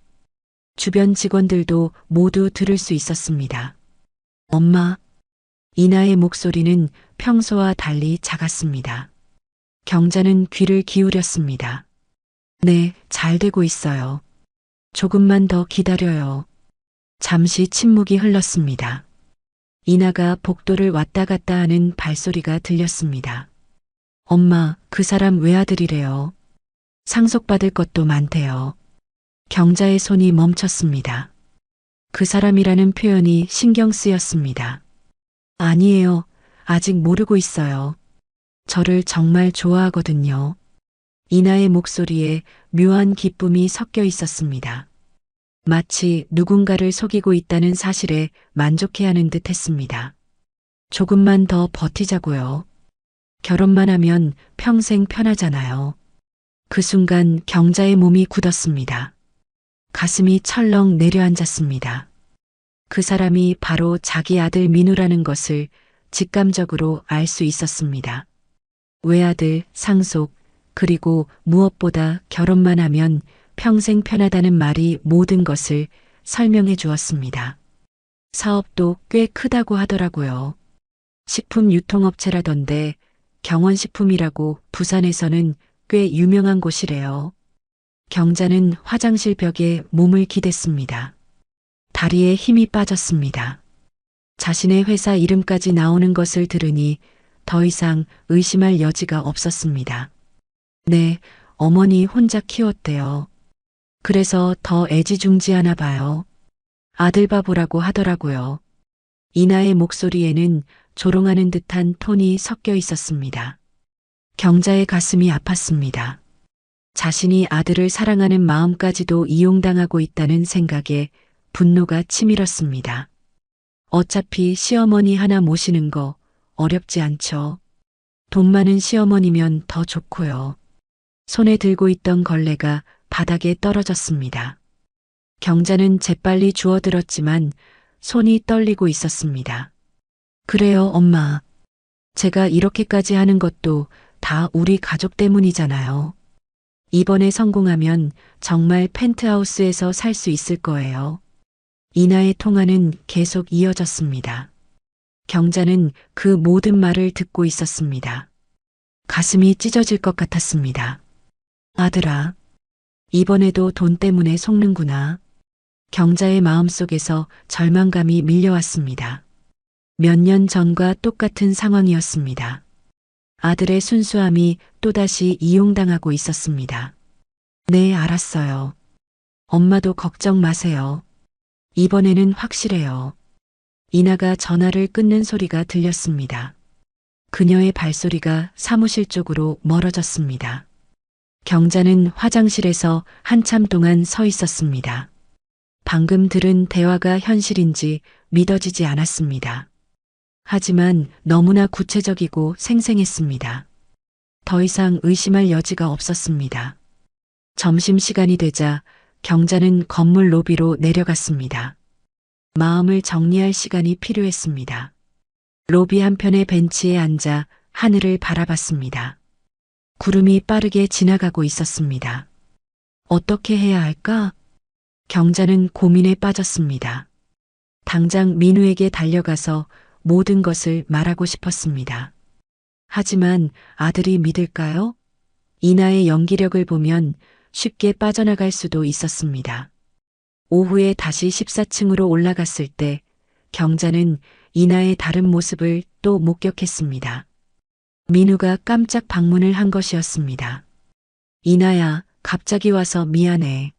B: 주변 직원들도 모두 들을 수 있었습니다. 엄마. 이나의 목소리는 평소와 달리 작았습니다. 경자는 귀를 기울였습니다. 네, 잘 되고 있어요. 조금만 더 기다려요. 잠시 침묵이 흘렀습니다. 이나가 복도를 왔다 갔다 하는 발소리가 들렸습니다. 엄마, 그 사람 외아들이래요. 상속받을 것도 많대요. 경자의 손이 멈췄습니다. 그 사람이라는 표현이 신경 쓰였습니다. 아니에요. 아직 모르고 있어요. 저를 정말 좋아하거든요. 이나의 목소리에 묘한 기쁨이 섞여 있었습니다. 마치 누군가를 속이고 있다는 사실에 만족해하는 듯 했습니다. 조금만 더 버티자고요. 결혼만 하면 평생 편하잖아요. 그 순간 경자의 몸이 굳었습니다. 가슴이 철렁 내려앉았습니다. 그 사람이 바로 자기 아들 민우라는 것을 직감적으로 알 수 있었습니다. 외아들, 상속, 그리고 무엇보다 결혼만 하면 평생 편하다는 말이 모든 것을 설명해 주었습니다. 사업도 꽤 크다고 하더라고요. 식품 유통업체라던데 경원식품이라고 부산에서는 꽤 유명한 곳이래요. 경자는 화장실 벽에 몸을 기댔습니다. 다리에 힘이 빠졌습니다. 자신의 회사 이름까지 나오는 것을 들으니 더 이상 의심할 여지가 없었습니다. 네, 어머니 혼자 키웠대요. 그래서 더 애지중지하나 봐요. 아들 바보라고 하더라고요. 이나의 목소리에는 조롱하는 듯한 톤이 섞여 있었습니다. 경자의 가슴이 아팠습니다. 자신이 아들을 사랑하는 마음까지도 이용당하고 있다는 생각에 분노가 치밀었습니다. 어차피 시어머니 하나 모시는 거 어렵지 않죠. 돈 많은 시어머니면 더 좋고요. 손에 들고 있던 걸레가 바닥에 떨어졌습니다. 경자는 재빨리 주워들었지만 손이 떨리고 있었습니다. 그래요, 엄마. 제가 이렇게까지 하는 것도 다 우리 가족 때문이잖아요. 이번에 성공하면 정말 펜트하우스에서 살 수 있을 거예요. 이나의 통화는 계속 이어졌습니다. 경자는 그 모든 말을 듣고 있었습니다. 가슴이 찢어질 것 같았습니다. 아들아, 이번에도 돈 때문에 속는구나. 경자의 마음속에서 절망감이 밀려왔습니다. 몇 년 전과 똑같은 상황이었습니다. 아들의 순수함이 또다시 이용당하고 있었습니다. 네, 알았어요. 엄마도 걱정 마세요. 이번에는 확실해요. 이나가 전화를 끊는 소리가 들렸습니다. 그녀의 발소리가 사무실 쪽으로 멀어졌습니다. 경자는 화장실에서 한참 동안 서 있었습니다. 방금 들은 대화가 현실인지 믿어지지 않았습니다. 하지만 너무나 구체적이고 생생했습니다. 더 이상 의심할 여지가 없었습니다. 점심시간이 되자 경자는 건물 로비로 내려갔습니다. 마음을 정리할 시간이 필요했습니다. 로비 한편의 벤치에 앉아 하늘을 바라봤습니다. 구름이 빠르게 지나가고 있었습니다. 어떻게 해야 할까? 경자는 고민에 빠졌습니다. 당장 민우에게 달려가서 모든 것을 말하고 싶었습니다. 하지만 아들이 믿을까요? 이나의 연기력을 보면 쉽게 빠져나갈 수도 있었습니다. 오후에 다시 14층으로 올라갔을 때 경자는 이나의 다른 모습을 또 목격했습니다. 민우가 깜짝 방문을 한 것이었습니다. 이나야, 갑자기 와서 미안해.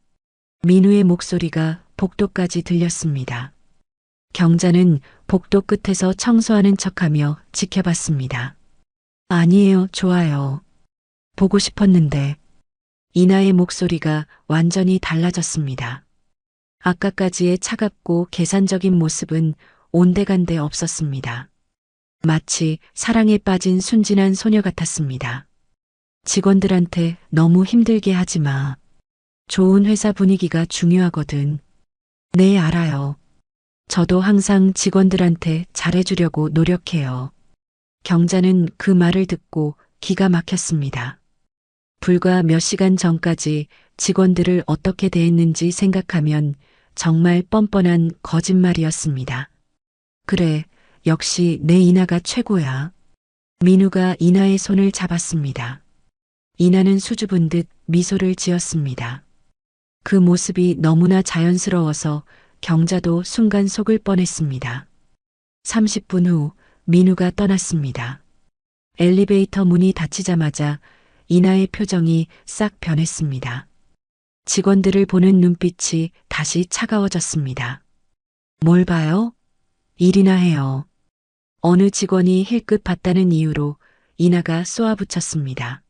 B: 민우의 목소리가 복도까지 들렸습니다. 경자는 복도 끝에서 청소하는 척하며 지켜봤습니다. 아니에요, 좋아요. 보고 싶었는데. 이나의 목소리가 완전히 달라졌습니다. 아까까지의 차갑고 계산적인 모습은 온데간데 없었습니다. 마치 사랑에 빠진 순진한 소녀 같았습니다. 직원들한테 너무 힘들게 하지 마. 좋은 회사 분위기가 중요하거든. 네, 알아요. 저도 항상 직원들한테 잘해주려고 노력해요. 경자는 그 말을 듣고 기가 막혔습니다. 불과 몇 시간 전까지 직원들을 어떻게 대했는지 생각하면 정말 뻔뻔한 거짓말이었습니다. 그래, 역시 내 이나가 최고야. 민우가 이나의 손을 잡았습니다. 이나는 수줍은 듯 미소를 지었습니다. 그 모습이 너무나 자연스러워서 경자도 순간 속을 뻔했습니다. 30분 후 민우가 떠났습니다. 엘리베이터 문이 닫히자마자 이나의 표정이 싹 변했습니다. 직원들을 보는 눈빛이 다시 차가워졌습니다. 뭘 봐요? 일이나 해요. 어느 직원이 힐끗 봤다는 이유로 이나가 쏘아붙였습니다.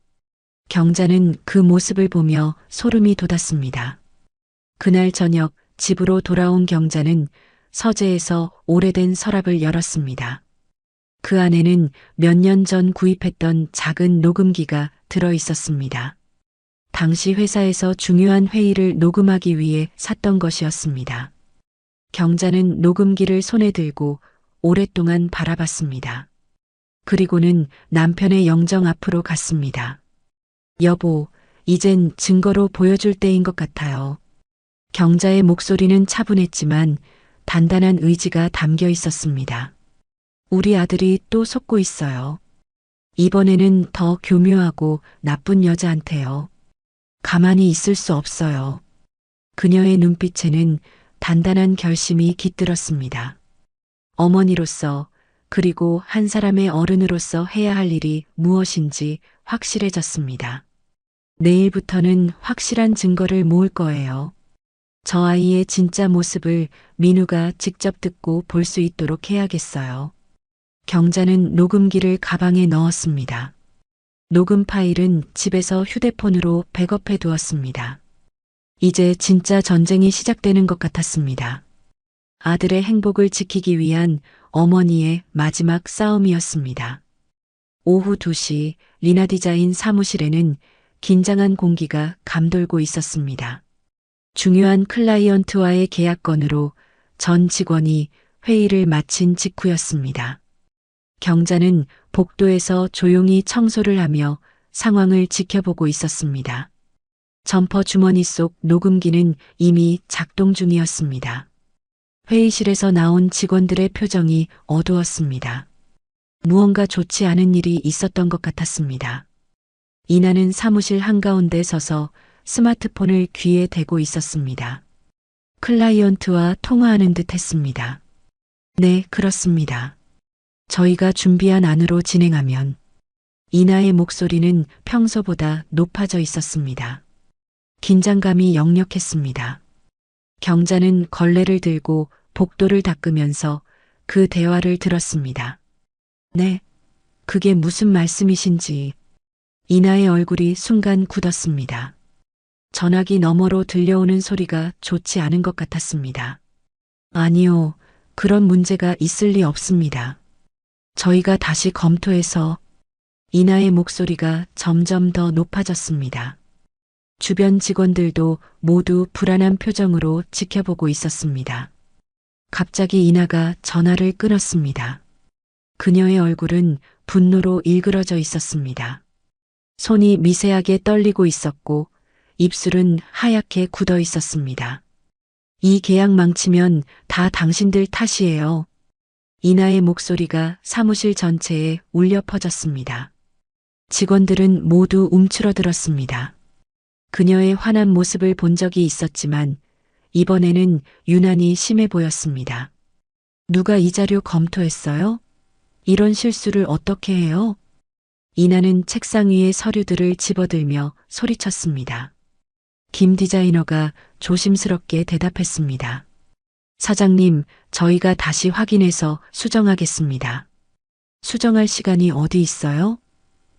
B: 경자는 그 모습을 보며 소름이 돋았습니다. 그날 저녁 집으로 돌아온 경자는 서재에서 오래된 서랍을 열었습니다. 그 안에는 몇 년 전 구입했던 작은 녹음기가 들어 있었습니다. 당시 회사에서 중요한 회의를 녹음하기 위해 샀던 것이었습니다. 경자는 녹음기를 손에 들고 오랫동안 바라봤습니다. 그리고는 남편의 영정 앞으로 갔습니다. 여보, 이젠 증거로 보여줄 때인 것 같아요. 경자의 목소리는 차분했지만 단단한 의지가 담겨 있었습니다. 우리 아들이 또 속고 있어요. 이번에는 더 교묘하고 나쁜 여자한테요. 가만히 있을 수 없어요. 그녀의 눈빛에는 단단한 결심이 깃들었습니다. 어머니로서 그리고 한 사람의 어른으로서 해야 할 일이 무엇인지 확실해졌습니다. 내일부터는 확실한 증거를 모을 거예요. 저 아이의 진짜 모습을 민우가 직접 듣고 볼 수 있도록 해야겠어요. 경자는 녹음기를 가방에 넣었습니다. 녹음 파일은 집에서 휴대폰으로 백업해 두었습니다. 이제 진짜 전쟁이 시작되는 것 같았습니다. 아들의 행복을 지키기 위한 어머니의 마지막 싸움이었습니다. 오후 2시 리나 디자인 사무실에는 긴장한 공기가 감돌고 있었습니다. 중요한 클라이언트와의 계약건으로 전 직원이 회의를 마친 직후였습니다. 경자는 복도에서 조용히 청소를 하며 상황을 지켜보고 있었습니다. 점퍼 주머니 속 녹음기는 이미 작동 중이었습니다. 회의실에서 나온 직원들의 표정이 어두웠습니다. 무언가 좋지 않은 일이 있었던 것 같았습니다. 이나는 사무실 한가운데 서서 스마트폰을 귀에 대고 있었습니다. 클라이언트와 통화하는 듯 했습니다. 네, 그렇습니다. 저희가 준비한 안으로 진행하면. 이나의 목소리는 평소보다 높아져 있었습니다. 긴장감이 역력했습니다. 경자는 걸레를 들고 복도를 닦으면서 그 대화를 들었습니다. 네, 그게 무슨 말씀이신지. 이나의 얼굴이 순간 굳었습니다. 전화기 너머로 들려오는 소리가 좋지 않은 것 같았습니다. 아니요, 그런 문제가 있을 리 없습니다. 저희가 다시 검토해서. 이나의 목소리가 점점 더 높아졌습니다. 주변 직원들도 모두 불안한 표정으로 지켜보고 있었습니다. 갑자기 이나가 전화를 끊었습니다. 그녀의 얼굴은 분노로 일그러져 있었습니다. 손이 미세하게 떨리고 있었고 입술은 하얗게 굳어 있었습니다. 이 계약 망치면 다 당신들 탓이에요. 이나의 목소리가 사무실 전체에 울려 퍼졌습니다. 직원들은 모두 움츠러들었습니다. 그녀의 화난 모습을 본 적이 있었지만 이번에는 유난히 심해 보였습니다. 누가 이 자료 검토했어요? 이런 실수를 어떻게 해요? 이나는 책상 위의 서류들을 집어들며 소리쳤습니다. 김 디자이너가 조심스럽게 대답했습니다. 사장님, 저희가 다시 확인해서 수정하겠습니다. 수정할 시간이 어디 있어요?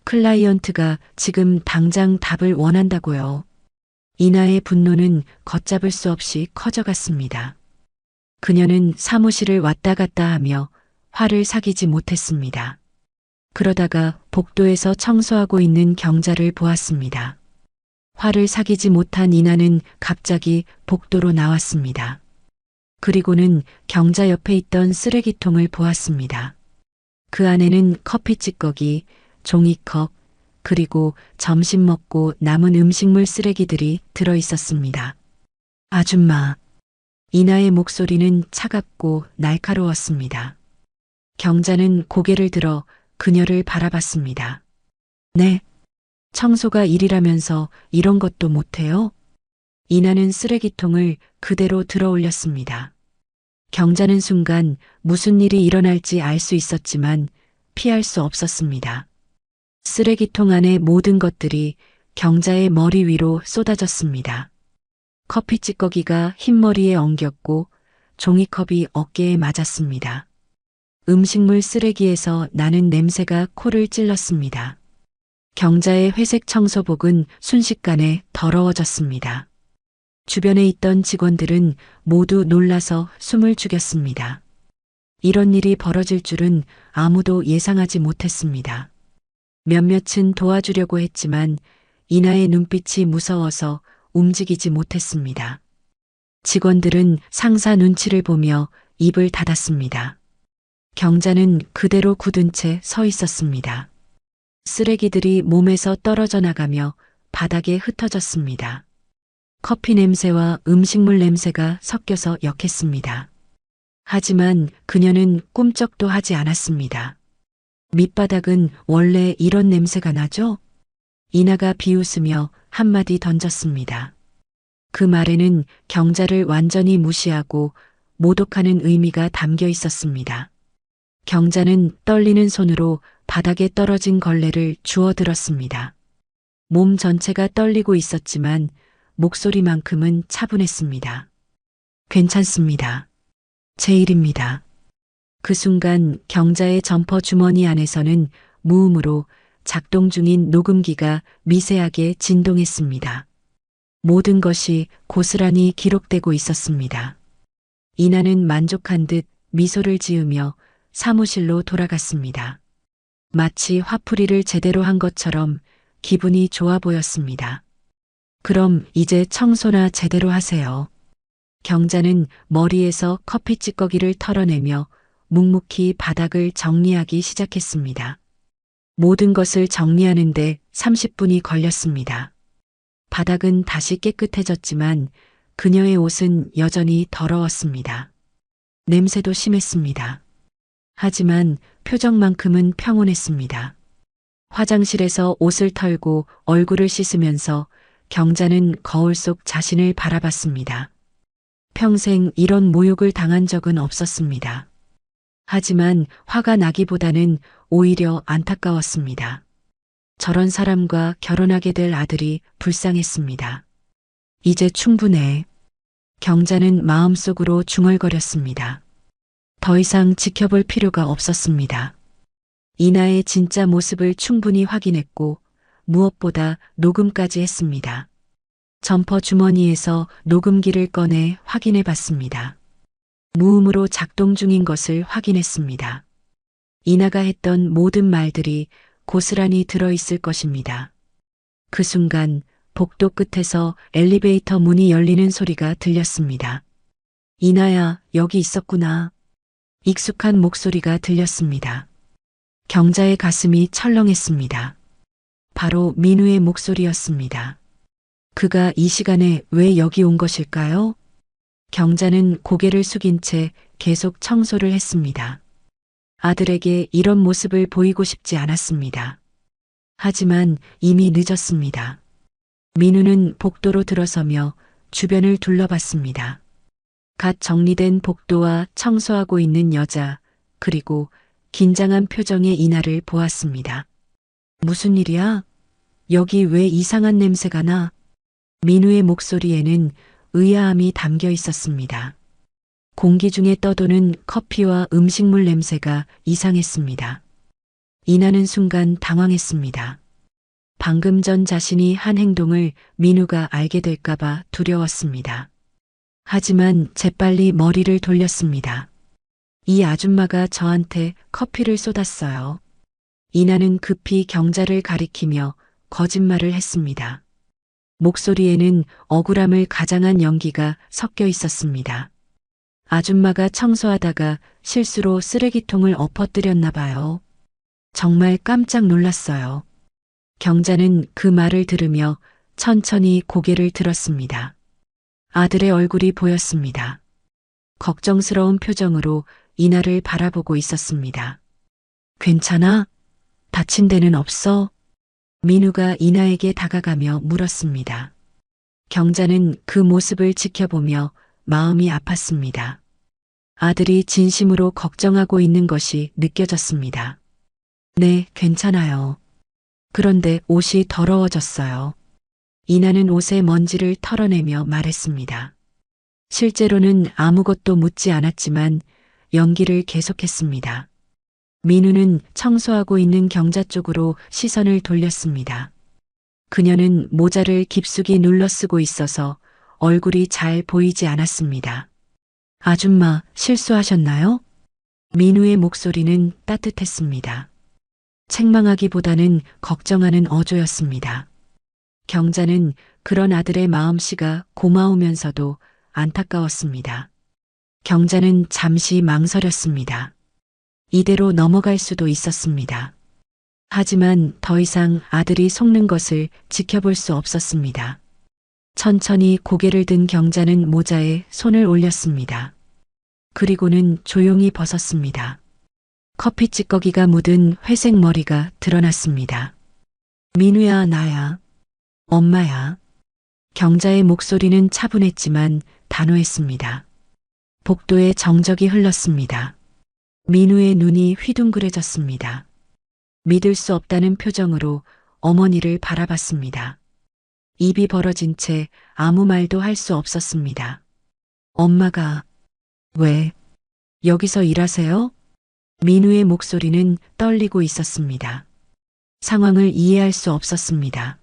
B: 클라이언트가 지금 당장 답을 원한다고요. 이나의 분노는 걷잡을 수 없이 커져갔습니다. 그녀는 사무실을 왔다 갔다 하며 화를 사귀지 못했습니다. 그러다가 복도에서 청소하고 있는 경자를 보았습니다. 화를 사귀지 못한 이나는 갑자기 복도로 나왔습니다. 그리고는 경자 옆에 있던 쓰레기통을 보았습니다. 그 안에는 커피 찌꺼기, 종이컵, 그리고 점심 먹고 남은 음식물 쓰레기들이 들어 있었습니다. 아줌마. 이나의 목소리는 차갑고 날카로웠습니다. 경자는 고개를 들어 그녀를 바라봤습니다. 네. 청소가 일이라면서 이런 것도 못해요? 이나는 쓰레기통을 그대로 들어 올렸습니다. 경자는 순간 무슨 일이 일어날지 알 수 있었지만 피할 수 없었습니다. 쓰레기통 안의 모든 것들이 경자의 머리 위로 쏟아졌습니다. 커피 찌꺼기가 흰머리에 엉겼고 종이컵이 어깨에 맞았습니다. 음식물 쓰레기에서 나는 냄새가 코를 찔렀습니다. 경자의 회색 청소복은 순식간에 더러워졌습니다. 주변에 있던 직원들은 모두 놀라서 숨을 죽였습니다. 이런 일이 벌어질 줄은 아무도 예상하지 못했습니다. 몇몇은 도와주려고 했지만 이나의 눈빛이 무서워서 움직이지 못했습니다. 직원들은 상사 눈치를 보며 입을 닫았습니다. 경자는 그대로 굳은 채 서 있었습니다. 쓰레기들이 몸에서 떨어져 나가며 바닥에 흩어졌습니다. 커피 냄새와 음식물 냄새가 섞여서 역했습니다. 하지만 그녀는 꿈쩍도 하지 않았습니다. 밑바닥은 원래 이런 냄새가 나죠? 이나가 비웃으며 한마디 던졌습니다. 그 말에는 경자를 완전히 무시하고 모독하는 의미가 담겨 있었습니다. 경자는 떨리는 손으로 바닥에 떨어진 걸레를 주워들었습니다. 몸 전체가 떨리고 있었지만 목소리만큼은 차분했습니다. 괜찮습니다. 제 일입니다. 그 순간 경자의 점퍼 주머니 안에서는 무음으로 작동 중인 녹음기가 미세하게 진동했습니다. 모든 것이 고스란히 기록되고 있었습니다. 이나는 만족한 듯 미소를 지으며 사무실로 돌아갔습니다. 마치 화풀이를 제대로 한 것처럼 기분이 좋아 보였습니다. 그럼 이제 청소나 제대로 하세요. 경자는 머리에서 커피 찌꺼기를 털어내며 묵묵히 바닥을 정리하기 시작했습니다. 모든 것을 정리하는데 30분이 걸렸습니다. 바닥은 다시 깨끗해졌지만 그녀의 옷은 여전히 더러웠습니다. 냄새도 심했습니다. 하지만 표정만큼은 평온했습니다. 화장실에서 옷을 털고 얼굴을 씻으면서 경자는 거울 속 자신을 바라봤습니다. 평생 이런 모욕을 당한 적은 없었습니다. 하지만 화가 나기보다는 오히려 안타까웠습니다. 저런 사람과 결혼하게 될 아들이 불쌍했습니다. 이제 충분해. 경자는 마음속으로 중얼거렸습니다. 더 이상 지켜볼 필요가 없었습니다. 이나의 진짜 모습을 충분히 확인했고 무엇보다 녹음까지 했습니다. 점퍼 주머니에서 녹음기를 꺼내 확인해 봤습니다. 무음으로 작동 중인 것을 확인했습니다. 이나가 했던 모든 말들이 고스란히 들어있을 것입니다. 그 순간 복도 끝에서 엘리베이터 문이 열리는 소리가 들렸습니다. 이나야, 여기 있었구나. 익숙한 목소리가 들렸습니다. 경자의 가슴이 철렁했습니다. 바로 민우의 목소리였습니다. 그가 이 시간에 왜 여기 온 것일까요? 경자는 고개를 숙인 채 계속 청소를 했습니다. 아들에게 이런 모습을 보이고 싶지 않았습니다. 하지만 이미 늦었습니다. 민우는 복도로 들어서며 주변을 둘러봤습니다. 갓 정리된 복도와 청소하고 있는 여자, 그리고 긴장한 표정의 이나를 보았습니다. 무슨 일이야? 여기 왜 이상한 냄새가 나? 민우의 목소리에는 의아함이 담겨 있었습니다. 공기 중에 떠도는 커피와 음식물 냄새가 이상했습니다. 이나는 순간 당황했습니다. 방금 전 자신이 한 행동을 민우가 알게 될까봐 두려웠습니다. 하지만 재빨리 머리를 돌렸습니다. 이 아줌마가 저한테 커피를 쏟았어요. 이나는 급히 경자를 가리키며 거짓말을 했습니다. 목소리에는 억울함을 가장한 연기가 섞여 있었습니다. 아줌마가 청소하다가 실수로 쓰레기통을 엎어뜨렸나 봐요. 정말 깜짝 놀랐어요. 경자는 그 말을 들으며 천천히 고개를 들었습니다. 아들의 얼굴이 보였습니다. 걱정스러운 표정으로 이나를 바라보고 있었습니다. 괜찮아? 다친 데는 없어? 민우가 이나에게 다가가며 물었습니다. 경자는 그 모습을 지켜보며 마음이 아팠습니다. 아들이 진심으로 걱정하고 있는 것이 느껴졌습니다. 네, 괜찮아요. 그런데 옷이 더러워졌어요. 이나는 옷의 먼지를 털어내며 말했습니다. 실제로는 아무것도 묻지 않았지만 연기를 계속했습니다. 민우는 청소하고 있는 경자 쪽으로 시선을 돌렸습니다. 그녀는 모자를 깊숙이 눌러 쓰고 있어서 얼굴이 잘 보이지 않았습니다. 아줌마, 실수하셨나요? 민우의 목소리는 따뜻했습니다. 책망하기보다는 걱정하는 어조였습니다. 경자는 그런 아들의 마음씨가 고마우면서도 안타까웠습니다. 경자는 잠시 망설였습니다. 이대로 넘어갈 수도 있었습니다. 하지만 더 이상 아들이 속는 것을 지켜볼 수 없었습니다. 천천히 고개를 든 경자는 모자에 손을 올렸습니다. 그리고는 조용히 벗었습니다. 커피 찌꺼기가 묻은 회색 머리가 드러났습니다. 민우야, 나야. 엄마야. 경자의 목소리는 차분했지만 단호했습니다. 복도에 정적이 흘렀습니다. 민우의 눈이 휘둥그레졌습니다. 믿을 수 없다는 표정으로 어머니를 바라봤습니다. 입이 벌어진 채 아무 말도 할 수 없었습니다. 엄마가 왜 여기서 일하세요? 민우의 목소리는 떨리고 있었습니다. 상황을 이해할 수 없었습니다.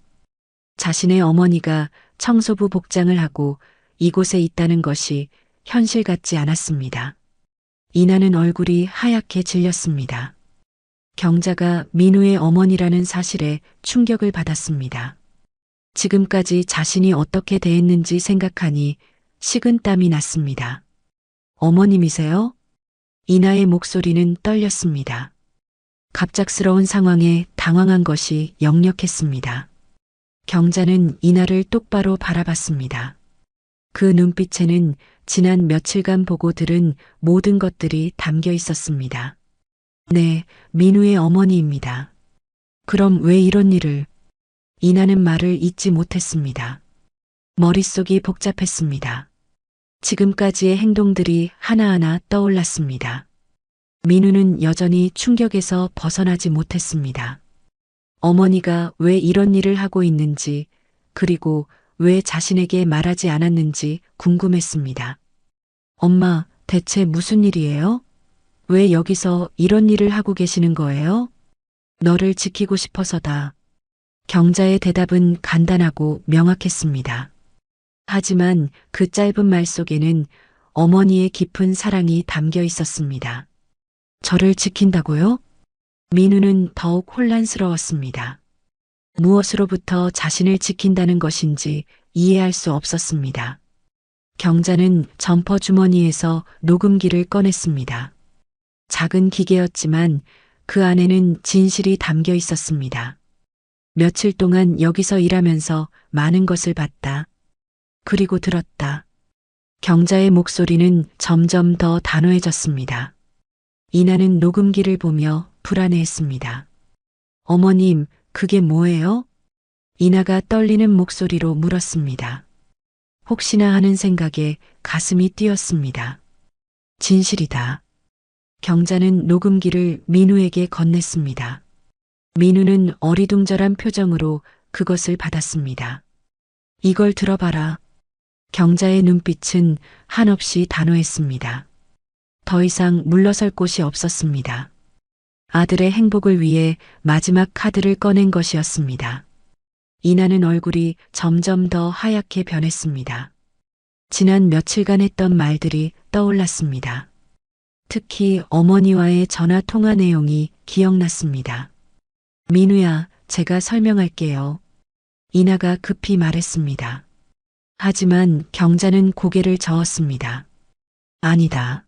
B: 자신의 어머니가 청소부 복장을 하고 이곳에 있다는 것이 현실 같지 않았습니다. 이나는 얼굴이 하얗게 질렸습니다. 경자가 민우의 어머니라는 사실에 충격을 받았습니다. 지금까지 자신이 어떻게 대했는지 생각하니 식은땀이 났습니다. 어머님이세요? 이나의 목소리는 떨렸습니다. 갑작스러운 상황에 당황한 것이 역력했습니다. 경자는 이나를 똑바로 바라봤습니다. 그 눈빛에는 지난 며칠간 보고 들은 모든 것들이 담겨 있었습니다. 네, 민우의 어머니입니다. 그럼 왜 이런 일을? 이나는 말을 잇지 못했습니다. 머릿속이 복잡했습니다. 지금까지의 행동들이 하나하나 떠올랐습니다. 민우는 여전히 충격에서 벗어나지 못했습니다. 어머니가 왜 이런 일을 하고 있는지, 그리고 왜 자신에게 말하지 않았는지 궁금했습니다. 엄마, 대체 무슨 일이에요? 왜 여기서 이런 일을 하고 계시는 거예요? 너를 지키고 싶어서다. 경자의 대답은 간단하고 명확했습니다. 하지만 그 짧은 말 속에는 어머니의 깊은 사랑이 담겨 있었습니다. 저를 지킨다고요? 민우는 더욱 혼란스러웠습니다. 무엇으로부터 자신을 지킨다는 것인지 이해할 수 없었습니다. 경자는 점퍼 주머니에서 녹음기를 꺼냈습니다. 작은 기계였지만 그 안에는 진실이 담겨 있었습니다. 며칠 동안 여기서 일하면서 많은 것을 봤다. 그리고 들었다. 경자의 목소리는 점점 더 단호해졌습니다. 이나는 녹음기를 보며 불안해했습니다. 어머님, 그게 뭐예요? 이나가 떨리는 목소리로 물었습니다. 혹시나 하는 생각에 가슴이 뛰었습니다. 진실이다. 경자는 녹음기를 민우에게 건넸습니다. 민우는 어리둥절한 표정으로 그것을 받았습니다. 이걸 들어봐라. 경자의 눈빛은 한없이 단호했습니다. 더 이상 물러설 곳이 없었습니다. 아들의 행복을 위해 마지막 카드를 꺼낸 것이었습니다. 이나는 얼굴이 점점 더 하얗게 변했습니다. 지난 며칠간 했던 말들이 떠올랐습니다. 특히 어머니와의 전화 통화 내용이 기억났습니다. 민우야, 제가 설명할게요. 이나가 급히 말했습니다. 하지만 경자는 고개를 저었습니다. 아니다.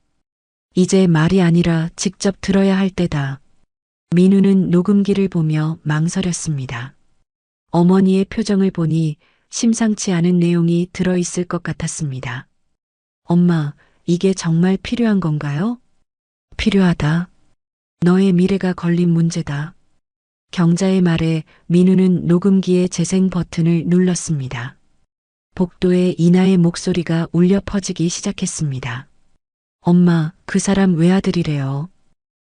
B: 이제 말이 아니라 직접 들어야 할 때다. 민우는 녹음기를 보며 망설였습니다. 어머니의 표정을 보니 심상치 않은 내용이 들어있을 것 같았습니다. 엄마, 이게 정말 필요한 건가요? 필요하다. 너의 미래가 걸린 문제다. 경자의 말에 민우는 녹음기의 재생 버튼을 눌렀습니다. 복도에 이나의 목소리가 울려 퍼지기 시작했습니다. 엄마, 그 사람 외아들이래요.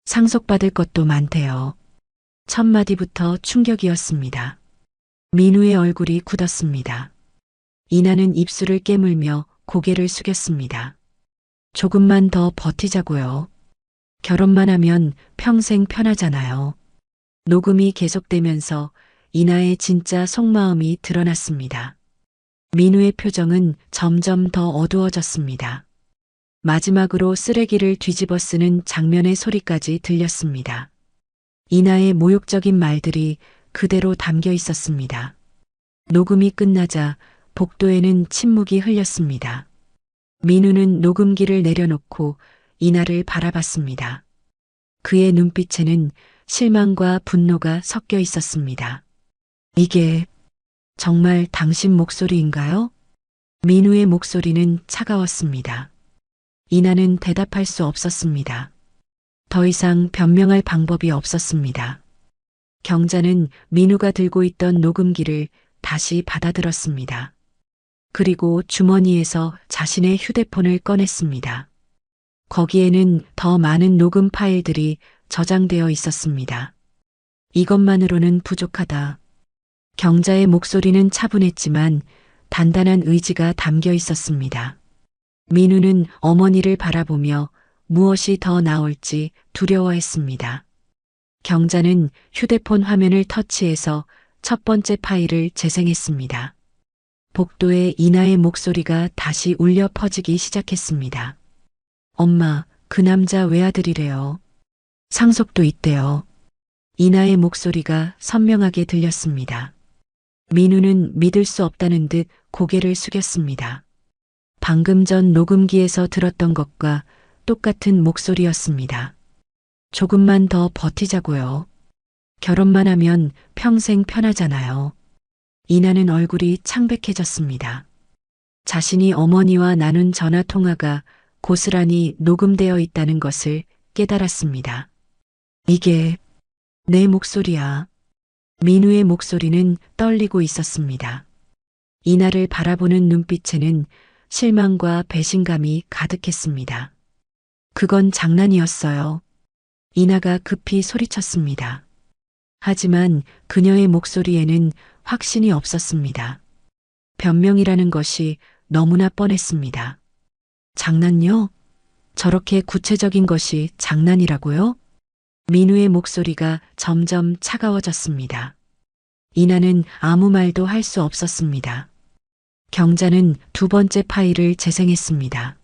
B: 상속받을 것도 많대요. 첫 마디부터 충격이었습니다. 민우의 얼굴이 굳었습니다. 이나는 입술을 깨물며 고개를 숙였습니다. 조금만 더 버티자고요. 결혼만 하면 평생 편하잖아요. 녹음이 계속되면서 이나의 진짜 속마음이 드러났습니다. 민우의 표정은 점점 더 어두워졌습니다. 마지막으로 쓰레기를 뒤집어 쓰는 장면의 소리까지 들렸습니다. 이나의 모욕적인 말들이 그대로 담겨 있었습니다. 녹음이 끝나자 복도에는 침묵이 흘렸습니다. 민우는 녹음기를 내려놓고 이나를 바라봤습니다. 그의 눈빛에는 실망과 분노가 섞여 있었습니다. 이게 정말 당신 목소리인가요? 민우의 목소리는 차가웠습니다. 이나는 대답할 수 없었습니다. 더 이상 변명할 방법이 없었습니다. 경자는 민우가 들고 있던 녹음기를 다시 받아들었습니다. 그리고 주머니에서 자신의 휴대폰을 꺼냈습니다. 거기에는 더 많은 녹음 파일들이 저장되어 있었습니다. 이것만으로는 부족하다. 경자의 목소리는 차분했지만 단단한 의지가 담겨 있었습니다. 민우는 어머니를 바라보며 무엇이 더 나올지 두려워했습니다. 경자는 휴대폰 화면을 터치해서 첫 번째 파일을 재생했습니다. 복도에 이나의 목소리가 다시 울려 퍼지기 시작했습니다. 엄마, 그 남자 외아들이래요. 상속도 있대요. 이나의 목소리가 선명하게 들렸습니다. 민우는 믿을 수 없다는 듯 고개를 숙였습니다. 방금 전 녹음기에서 들었던 것과 똑같은 목소리였습니다. 조금만 더 버티자고요. 결혼만 하면 평생 편하잖아요. 이나는 얼굴이 창백해졌습니다. 자신이 어머니와 나눈 전화 통화가 고스란히 녹음되어 있다는 것을 깨달았습니다. 이게 내 목소리야. 민우의 목소리는 떨리고 있었습니다. 이나를 바라보는 눈빛에는 실망과 배신감이 가득했습니다. 그건 장난이었어요. 이나가 급히 소리쳤습니다. 하지만 그녀의 목소리에는 확신이 없었습니다. 변명이라는 것이 너무나 뻔했습니다. 장난요? 저렇게 구체적인 것이 장난이라고요? 민우의 목소리가 점점 차가워졌습니다. 이나는 아무 말도 할 수 없었습니다. 경자는 두 번째 파일을 재생했습니다.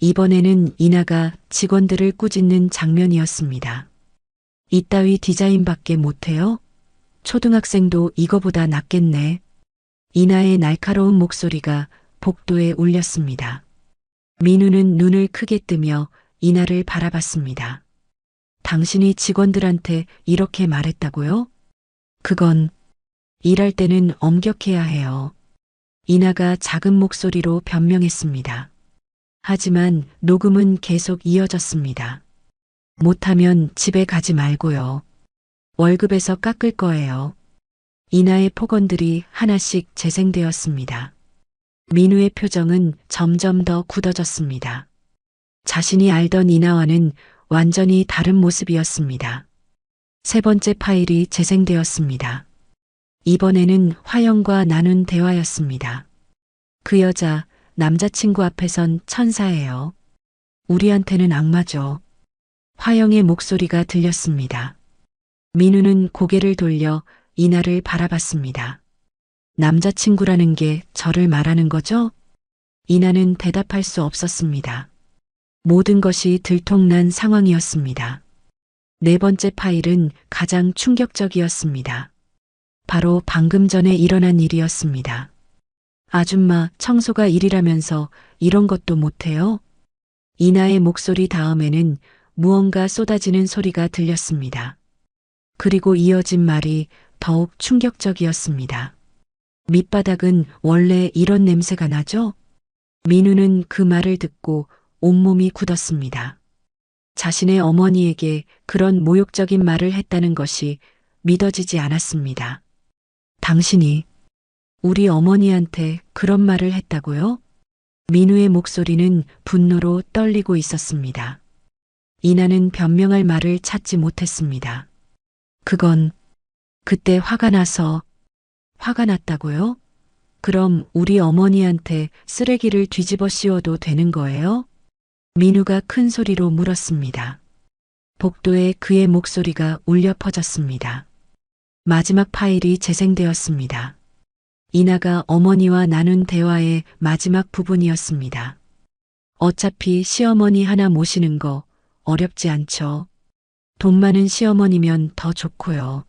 B: 이번에는 이나가 직원들을 꾸짖는 장면이었습니다. 이따위 디자인밖에 못해요? 초등학생도 이거보다 낫겠네. 이나의 날카로운 목소리가 복도에 울렸습니다. 민우는 눈을 크게 뜨며 이나를 바라봤습니다. 당신이 직원들한테 이렇게 말했다고요? 그건 일할 때는 엄격해야 해요. 이나가 작은 목소리로 변명했습니다. 하지만 녹음은 계속 이어졌습니다. 못하면 집에 가지 말고요. 월급에서 깎을 거예요. 이나의 폭언들이 하나씩 재생되었습니다. 민우의 표정은 점점 더 굳어졌습니다. 자신이 알던 이나와는 완전히 다른 모습이었습니다. 세 번째 파일이 재생되었습니다. 이번에는 화영과 나눈 대화였습니다. 그 여자, 남자친구 앞에선 천사예요. 우리한테는 악마죠. 화영의 목소리가 들렸습니다. 민우는 고개를 돌려 이나를 바라봤습니다. 남자친구라는 게 저를 말하는 거죠? 이나는 대답할 수 없었습니다. 모든 것이 들통난 상황이었습니다. 네 번째 파일은 가장 충격적이었습니다. 바로 방금 전에 일어난 일이었습니다. 아줌마, 청소가 일이라면서 이런 것도 못해요? 이나의 목소리 다음에는 무언가 쏟아지는 소리가 들렸습니다. 그리고 이어진 말이 더욱 충격적이었습니다. 밑바닥은 원래 이런 냄새가 나죠? 민우는 그 말을 듣고 온몸이 굳었습니다. 자신의 어머니에게 그런 모욕적인 말을 했다는 것이 믿어지지 않았습니다. 당신이 우리 어머니한테 그런 말을 했다고요? 민우의 목소리는 분노로 떨리고 있었습니다. 이나는 변명할 말을 찾지 못했습니다. 그건 그때 화가 났다고요? 그럼 우리 어머니한테 쓰레기를 뒤집어 씌워도 되는 거예요? 민우가 큰 소리로 물었습니다. 복도에 그의 목소리가 울려 퍼졌습니다. 마지막 파일이 재생되었습니다. 이나가 어머니와 나눈 대화의 마지막 부분이었습니다. 어차피 시어머니 하나 모시는 거 어렵지 않죠. 돈 많은 시어머니면 더 좋고요.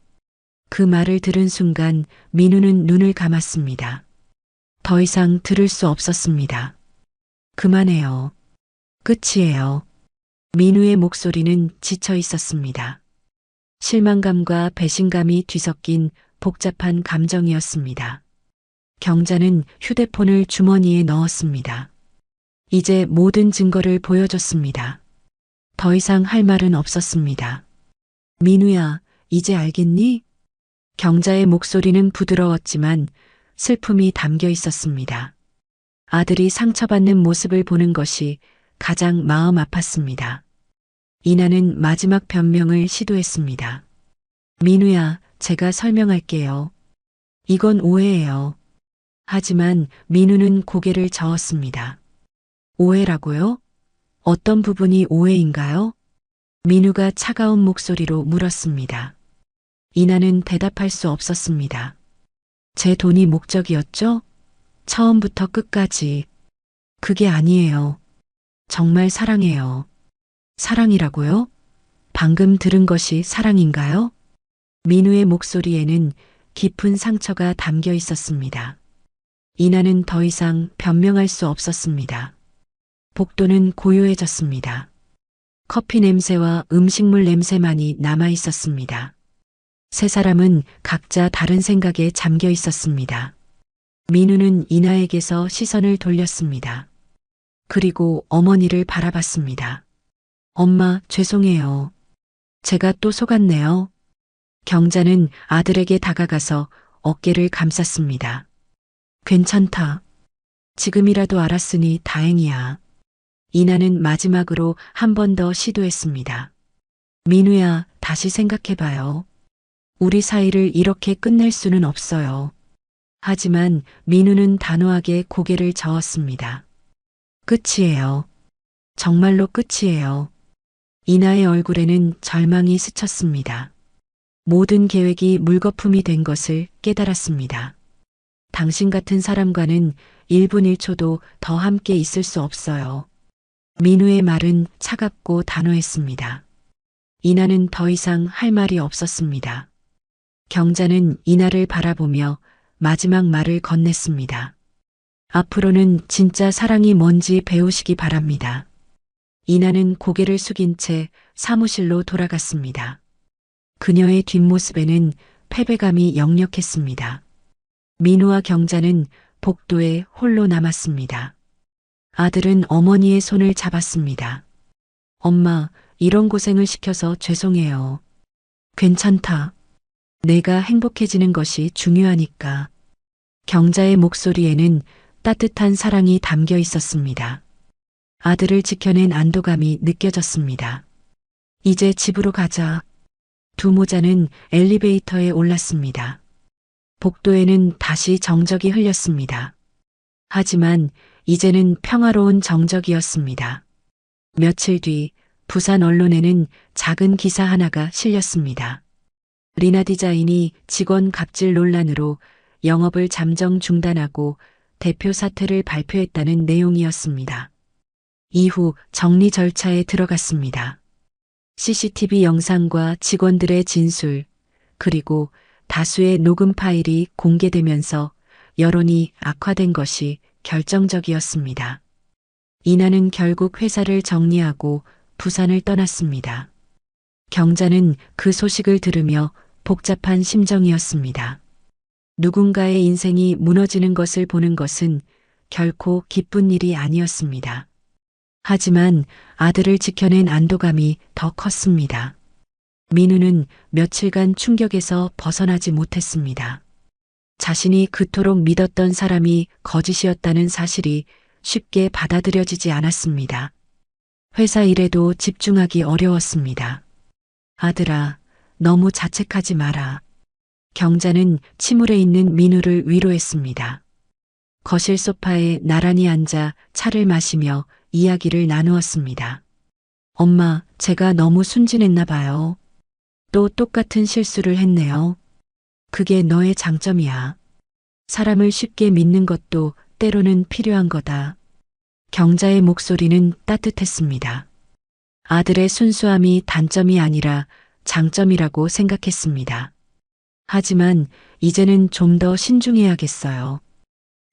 B: 그 말을 들은 순간 민우는 눈을 감았습니다. 더 이상 들을 수 없었습니다. 그만해요. 끝이에요. 민우의 목소리는 지쳐 있었습니다. 실망감과 배신감이 뒤섞인 복잡한 감정이었습니다. 경자는 휴대폰을 주머니에 넣었습니다. 이제 모든 증거를 보여줬습니다. 더 이상 할 말은 없었습니다. 민우야, 이제 알겠니? 경자의 목소리는 부드러웠지만 슬픔이 담겨 있었습니다. 아들이 상처받는 모습을 보는 것이 가장 마음 아팠습니다. 이나는 마지막 변명을 시도했습니다. 민우야, 제가 설명할게요. 이건 오해예요. 하지만 민우는 고개를 저었습니다. 오해라고요? 어떤 부분이 오해인가요? 민우가 차가운 목소리로 물었습니다. 이나는 대답할 수 없었습니다. 제 돈이 목적이었죠? 처음부터 끝까지. 그게 아니에요. 정말 사랑해요. 사랑이라고요? 방금 들은 것이 사랑인가요? 민우의 목소리에는 깊은 상처가 담겨 있었습니다. 이나는 더 이상 변명할 수 없었습니다. 복도는 고요해졌습니다. 커피 냄새와 음식물 냄새만이 남아 있었습니다. 세 사람은 각자 다른 생각에 잠겨 있었습니다. 민우는 이나에게서 시선을 돌렸습니다. 그리고 어머니를 바라봤습니다. 엄마, 죄송해요. 제가 또 속았네요. 경자는 아들에게 다가가서 어깨를 감쌌습니다. 괜찮다. 지금이라도 알았으니 다행이야. 이나는 마지막으로 한 번 더 시도했습니다. 민우야, 다시 생각해봐요. 우리 사이를 이렇게 끝낼 수는 없어요. 하지만 민우는 단호하게 고개를 저었습니다. 끝이에요. 정말로 끝이에요. 이나의 얼굴에는 절망이 스쳤습니다. 모든 계획이 물거품이 된 것을 깨달았습니다. 당신 같은 사람과는 1분 1초도 더 함께 있을 수 없어요. 민우의 말은 차갑고 단호했습니다. 이나는 더 이상 할 말이 없었습니다. 경자는 이나를 바라보며 마지막 말을 건넸습니다. 앞으로는 진짜 사랑이 뭔지 배우시기 바랍니다. 이나는 고개를 숙인 채 사무실로 돌아갔습니다. 그녀의 뒷모습에는 패배감이 역력했습니다. 민우와 경자는 복도에 홀로 남았습니다. 아들은 어머니의 손을 잡았습니다. 엄마, 이런 고생을 시켜서 죄송해요. 괜찮다. 내가 행복해지는 것이 중요하니까. 경자의 목소리에는 따뜻한 사랑이 담겨 있었습니다. 아들을 지켜낸 안도감이 느껴졌습니다. 이제 집으로 가자. 두 모자는 엘리베이터에 올랐습니다. 복도에는 다시 정적이 흘렸습니다. 하지만 이제는 평화로운 정적이었습니다. 며칠 뒤 부산 언론에는 작은 기사 하나가 실렸습니다. 리나 디자인이 직원 갑질 논란으로 영업을 잠정 중단하고 대표 사퇴를 발표했다는 내용이었습니다. 이후 정리 절차에 들어갔습니다. CCTV 영상과 직원들의 진술, 그리고 다수의 녹음 파일이 공개되면서 여론이 악화된 것이 결정적이었습니다. 이나는 결국 회사를 정리하고 부산을 떠났습니다. 경자는 그 소식을 들으며 복잡한 심정이었습니다. 누군가의 인생이 무너지는 것을 보는 것은 결코 기쁜 일이 아니었습니다. 하지만 아들을 지켜낸 안도감이 더 컸습니다. 민우는 며칠간 충격에서 벗어나지 못했습니다. 자신이 그토록 믿었던 사람이 거짓이었다는 사실이 쉽게 받아들여지지 않았습니다. 회사 일에도 집중하기 어려웠습니다. 아들아, 너무 자책하지 마라. 경자는 침울해 있는 민우를 위로했습니다. 거실 소파에 나란히 앉아 차를 마시며 이야기를 나누었습니다. 엄마, 제가 너무 순진했나 봐요. 또 똑같은 실수를 했네요. 그게 너의 장점이야. 사람을 쉽게 믿는 것도 때로는 필요한 거다. 경자의 목소리는 따뜻했습니다. 아들의 순수함이 단점이 아니라 장점이라고 생각했습니다. 하지만 이제는 좀 더 신중해야겠어요.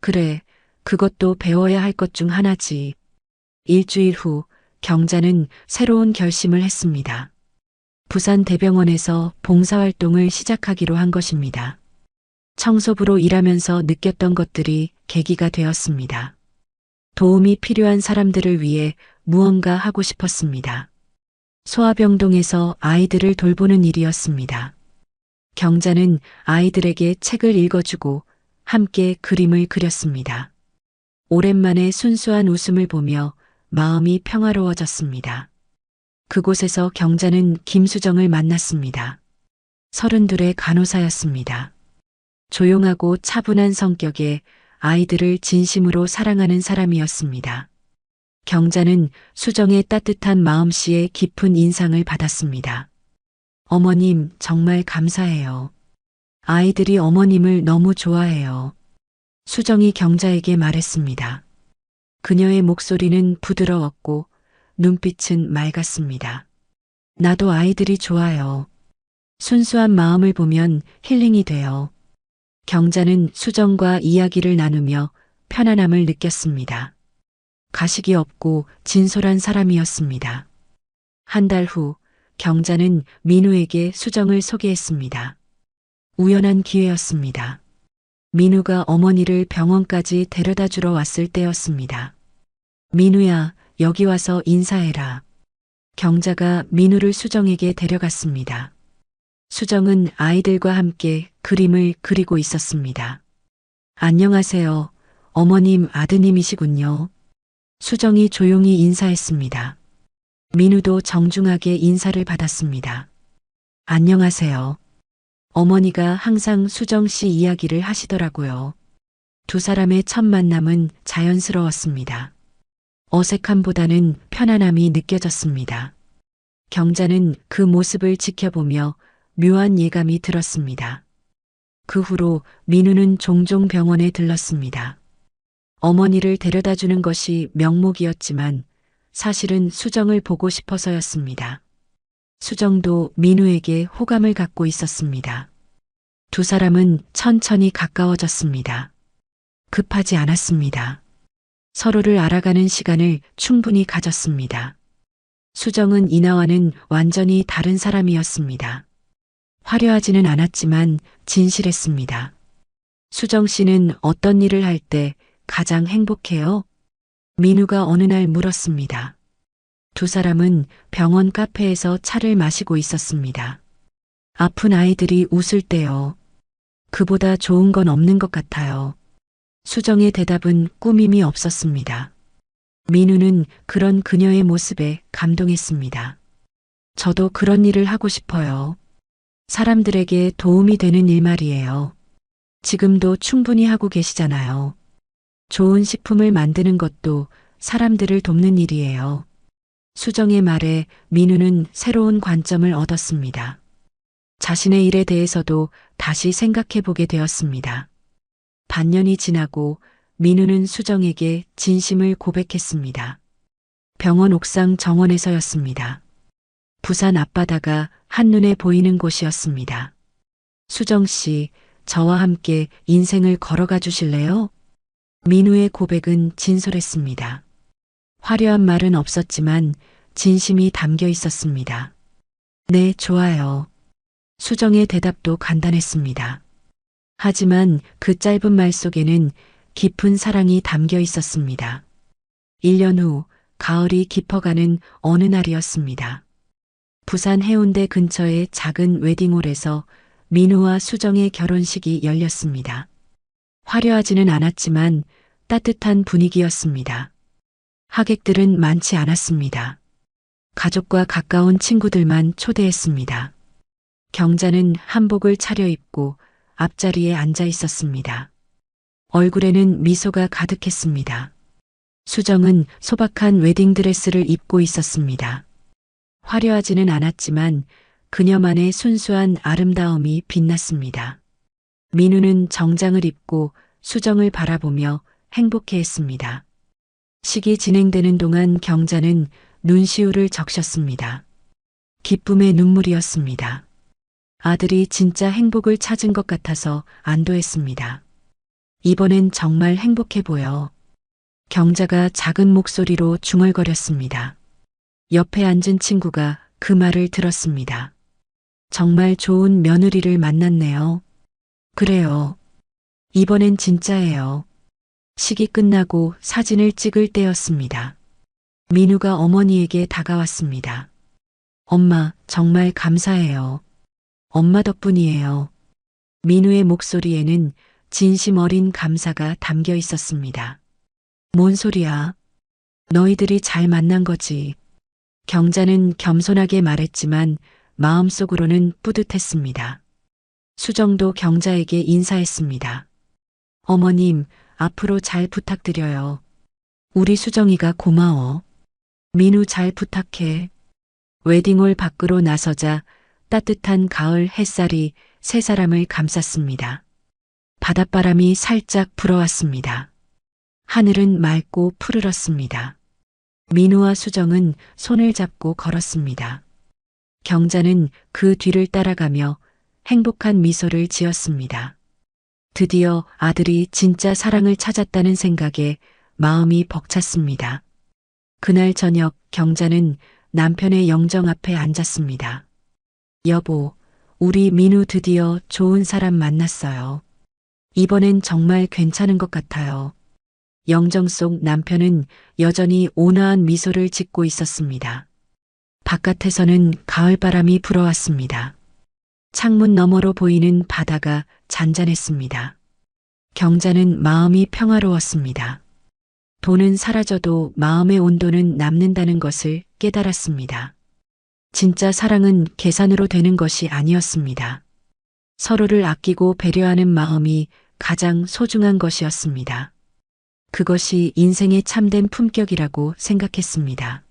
B: 그래, 그것도 배워야 할 것 중 하나지. 일주일 후 경자는 새로운 결심을 했습니다. 부산 대병원에서 봉사활동을 시작하기로 한 것입니다. 청소부로 일하면서 느꼈던 것들이 계기가 되었습니다. 도움이 필요한 사람들을 위해 무언가 하고 싶었습니다. 소아병동에서 아이들을 돌보는 일이었습니다. 경자는 아이들에게 책을 읽어주고 함께 그림을 그렸습니다. 오랜만에 순수한 웃음을 보며 마음이 평화로워졌습니다. 그곳에서 경자는 김수정을 만났습니다. 32의 간호사였습니다. 조용하고 차분한 성격에 아이들을 진심으로 사랑하는 사람이었습니다. 경자는 수정의 따뜻한 마음씨에 깊은 인상을 받았습니다. 어머님, 정말 감사해요. 아이들이 어머님을 너무 좋아해요. 수정이 경자에게 말했습니다. 그녀의 목소리는 부드러웠고 눈빛은 맑았습니다. 나도 아이들이 좋아요. 순수한 마음을 보면 힐링이 돼요. 경자는 수정과 이야기를 나누며 편안함을 느꼈습니다. 가식이 없고 진솔한 사람이었습니다. 한 달 후 경자는 민우에게 수정을 소개했습니다. 우연한 기회였습니다. 민우가 어머니를 병원까지 데려다 주러 왔을 때였습니다. 민우야, 여기 와서 인사해라. 경자가 민우를 수정에게 데려갔습니다. 수정은 아이들과 함께 그림을 그리고 있었습니다. 안녕하세요. 어머님 아드님이시군요. 수정이 조용히 인사했습니다. 민우도 정중하게 인사를 받았습니다. 안녕하세요. 어머니가 항상 수정 씨 이야기를 하시더라고요. 두 사람의 첫 만남은 자연스러웠습니다. 어색함보다는 편안함이 느껴졌습니다. 경자는 그 모습을 지켜보며 묘한 예감이 들었습니다. 그 후로 민우는 종종 병원에 들렀습니다. 어머니를 데려다 주는 것이 명목이었지만 사실은 수정을 보고 싶어서였습니다. 수정도 민우에게 호감을 갖고 있었습니다. 두 사람은 천천히 가까워졌습니다. 급하지 않았습니다. 서로를 알아가는 시간을 충분히 가졌습니다. 수정은 이나와는 완전히 다른 사람이었습니다. 화려하지는 않았지만 진실했습니다. 수정 씨는 어떤 일을 할 때 가장 행복해요? 민우가 어느 날 물었습니다. 두 사람은 병원 카페에서 차를 마시고 있었습니다. 아픈 아이들이 웃을 때요. 그보다 좋은 건 없는 것 같아요. 수정의 대답은 꾸밈이 없었습니다. 민우는 그런 그녀의 모습에 감동했습니다. 저도 그런 일을 하고 싶어요. 사람들에게 도움이 되는 일 말이에요. 지금도 충분히 하고 계시잖아요. 좋은 식품을 만드는 것도 사람들을 돕는 일이에요. 수정의 말에 민우는 새로운 관점을 얻었습니다. 자신의 일에 대해서도 다시 생각해 보게 되었습니다. 반년이 지나고 민우는 수정에게 진심을 고백했습니다. 병원 옥상 정원에서였습니다. 부산 앞바다가 한눈에 보이는 곳이었습니다. 수정 씨, 저와 함께 인생을 걸어가 주실래요? 민우의 고백은 진솔했습니다. 화려한 말은 없었지만 진심이 담겨 있었습니다. 네, 좋아요. 수정의 대답도 간단했습니다. 하지만 그 짧은 말 속에는 깊은 사랑이 담겨 있었습니다. 1년 후 가을이 깊어가는 어느 날이었습니다. 부산 해운대 근처의 작은 웨딩홀에서 민우와 수정의 결혼식이 열렸습니다. 화려하지는 않았지만 따뜻한 분위기였습니다. 하객들은 많지 않았습니다. 가족과 가까운 친구들만 초대했습니다. 경자는 한복을 차려입고 앞자리에 앉아 있었습니다. 얼굴에는 미소가 가득했습니다. 수정은 소박한 웨딩드레스를 입고 있었습니다. 화려하지는 않았지만 그녀만의 순수한 아름다움이 빛났습니다. 민우는 정장을 입고 수정을 바라보며 행복해했습니다. 식이 진행되는 동안 경자는 눈시울을 적셨습니다. 기쁨의 눈물이었습니다. 아들이 진짜 행복을 찾은 것 같아서 안도했습니다. 이번엔 정말 행복해 보여. 경자가 작은 목소리로 중얼거렸습니다. 옆에 앉은 친구가 그 말을 들었습니다. 정말 좋은 며느리를 만났네요. 그래요. 이번엔 진짜예요. 식이 끝나고 사진을 찍을 때였습니다. 민우가 어머니에게 다가왔습니다. 엄마, 정말 감사해요. 엄마 덕분이에요. 민우의 목소리에는 진심 어린 감사가 담겨 있었습니다. 뭔 소리야? 너희들이 잘 만난 거지. 경자는 겸손하게 말했지만 마음속으로는 뿌듯했습니다. 수정도 경자에게 인사했습니다. 어머님, 앞으로 잘 부탁드려요. 우리 수정이가 고마워. 민우 잘 부탁해. 웨딩홀 밖으로 나서자 따뜻한 가을 햇살이 세 사람을 감쌌습니다. 바닷바람이 살짝 불어왔습니다. 하늘은 맑고 푸르렀습니다. 민우와 수정은 손을 잡고 걸었습니다. 경자는 그 뒤를 따라가며 행복한 미소를 지었습니다. 드디어 아들이 진짜 사랑을 찾았다는 생각에 마음이 벅찼습니다. 그날 저녁 경자는 남편의 영정 앞에 앉았습니다. 여보, 우리 민우 드디어 좋은 사람 만났어요. 이번엔 정말 괜찮은 것 같아요. 영정 속 남편은 여전히 온화한 미소를 짓고 있었습니다. 바깥에서는 가을바람이 불어왔습니다. 창문 너머로 보이는 바다가 잔잔했습니다. 경자는 마음이 평화로웠습니다. 돈은 사라져도 마음의 온도는 남는다는 것을 깨달았습니다. 진짜 사랑은 계산으로 되는 것이 아니었습니다. 서로를 아끼고 배려하는 마음이 가장 소중한 것이었습니다. 그것이 인생의 참된 품격이라고 생각했습니다.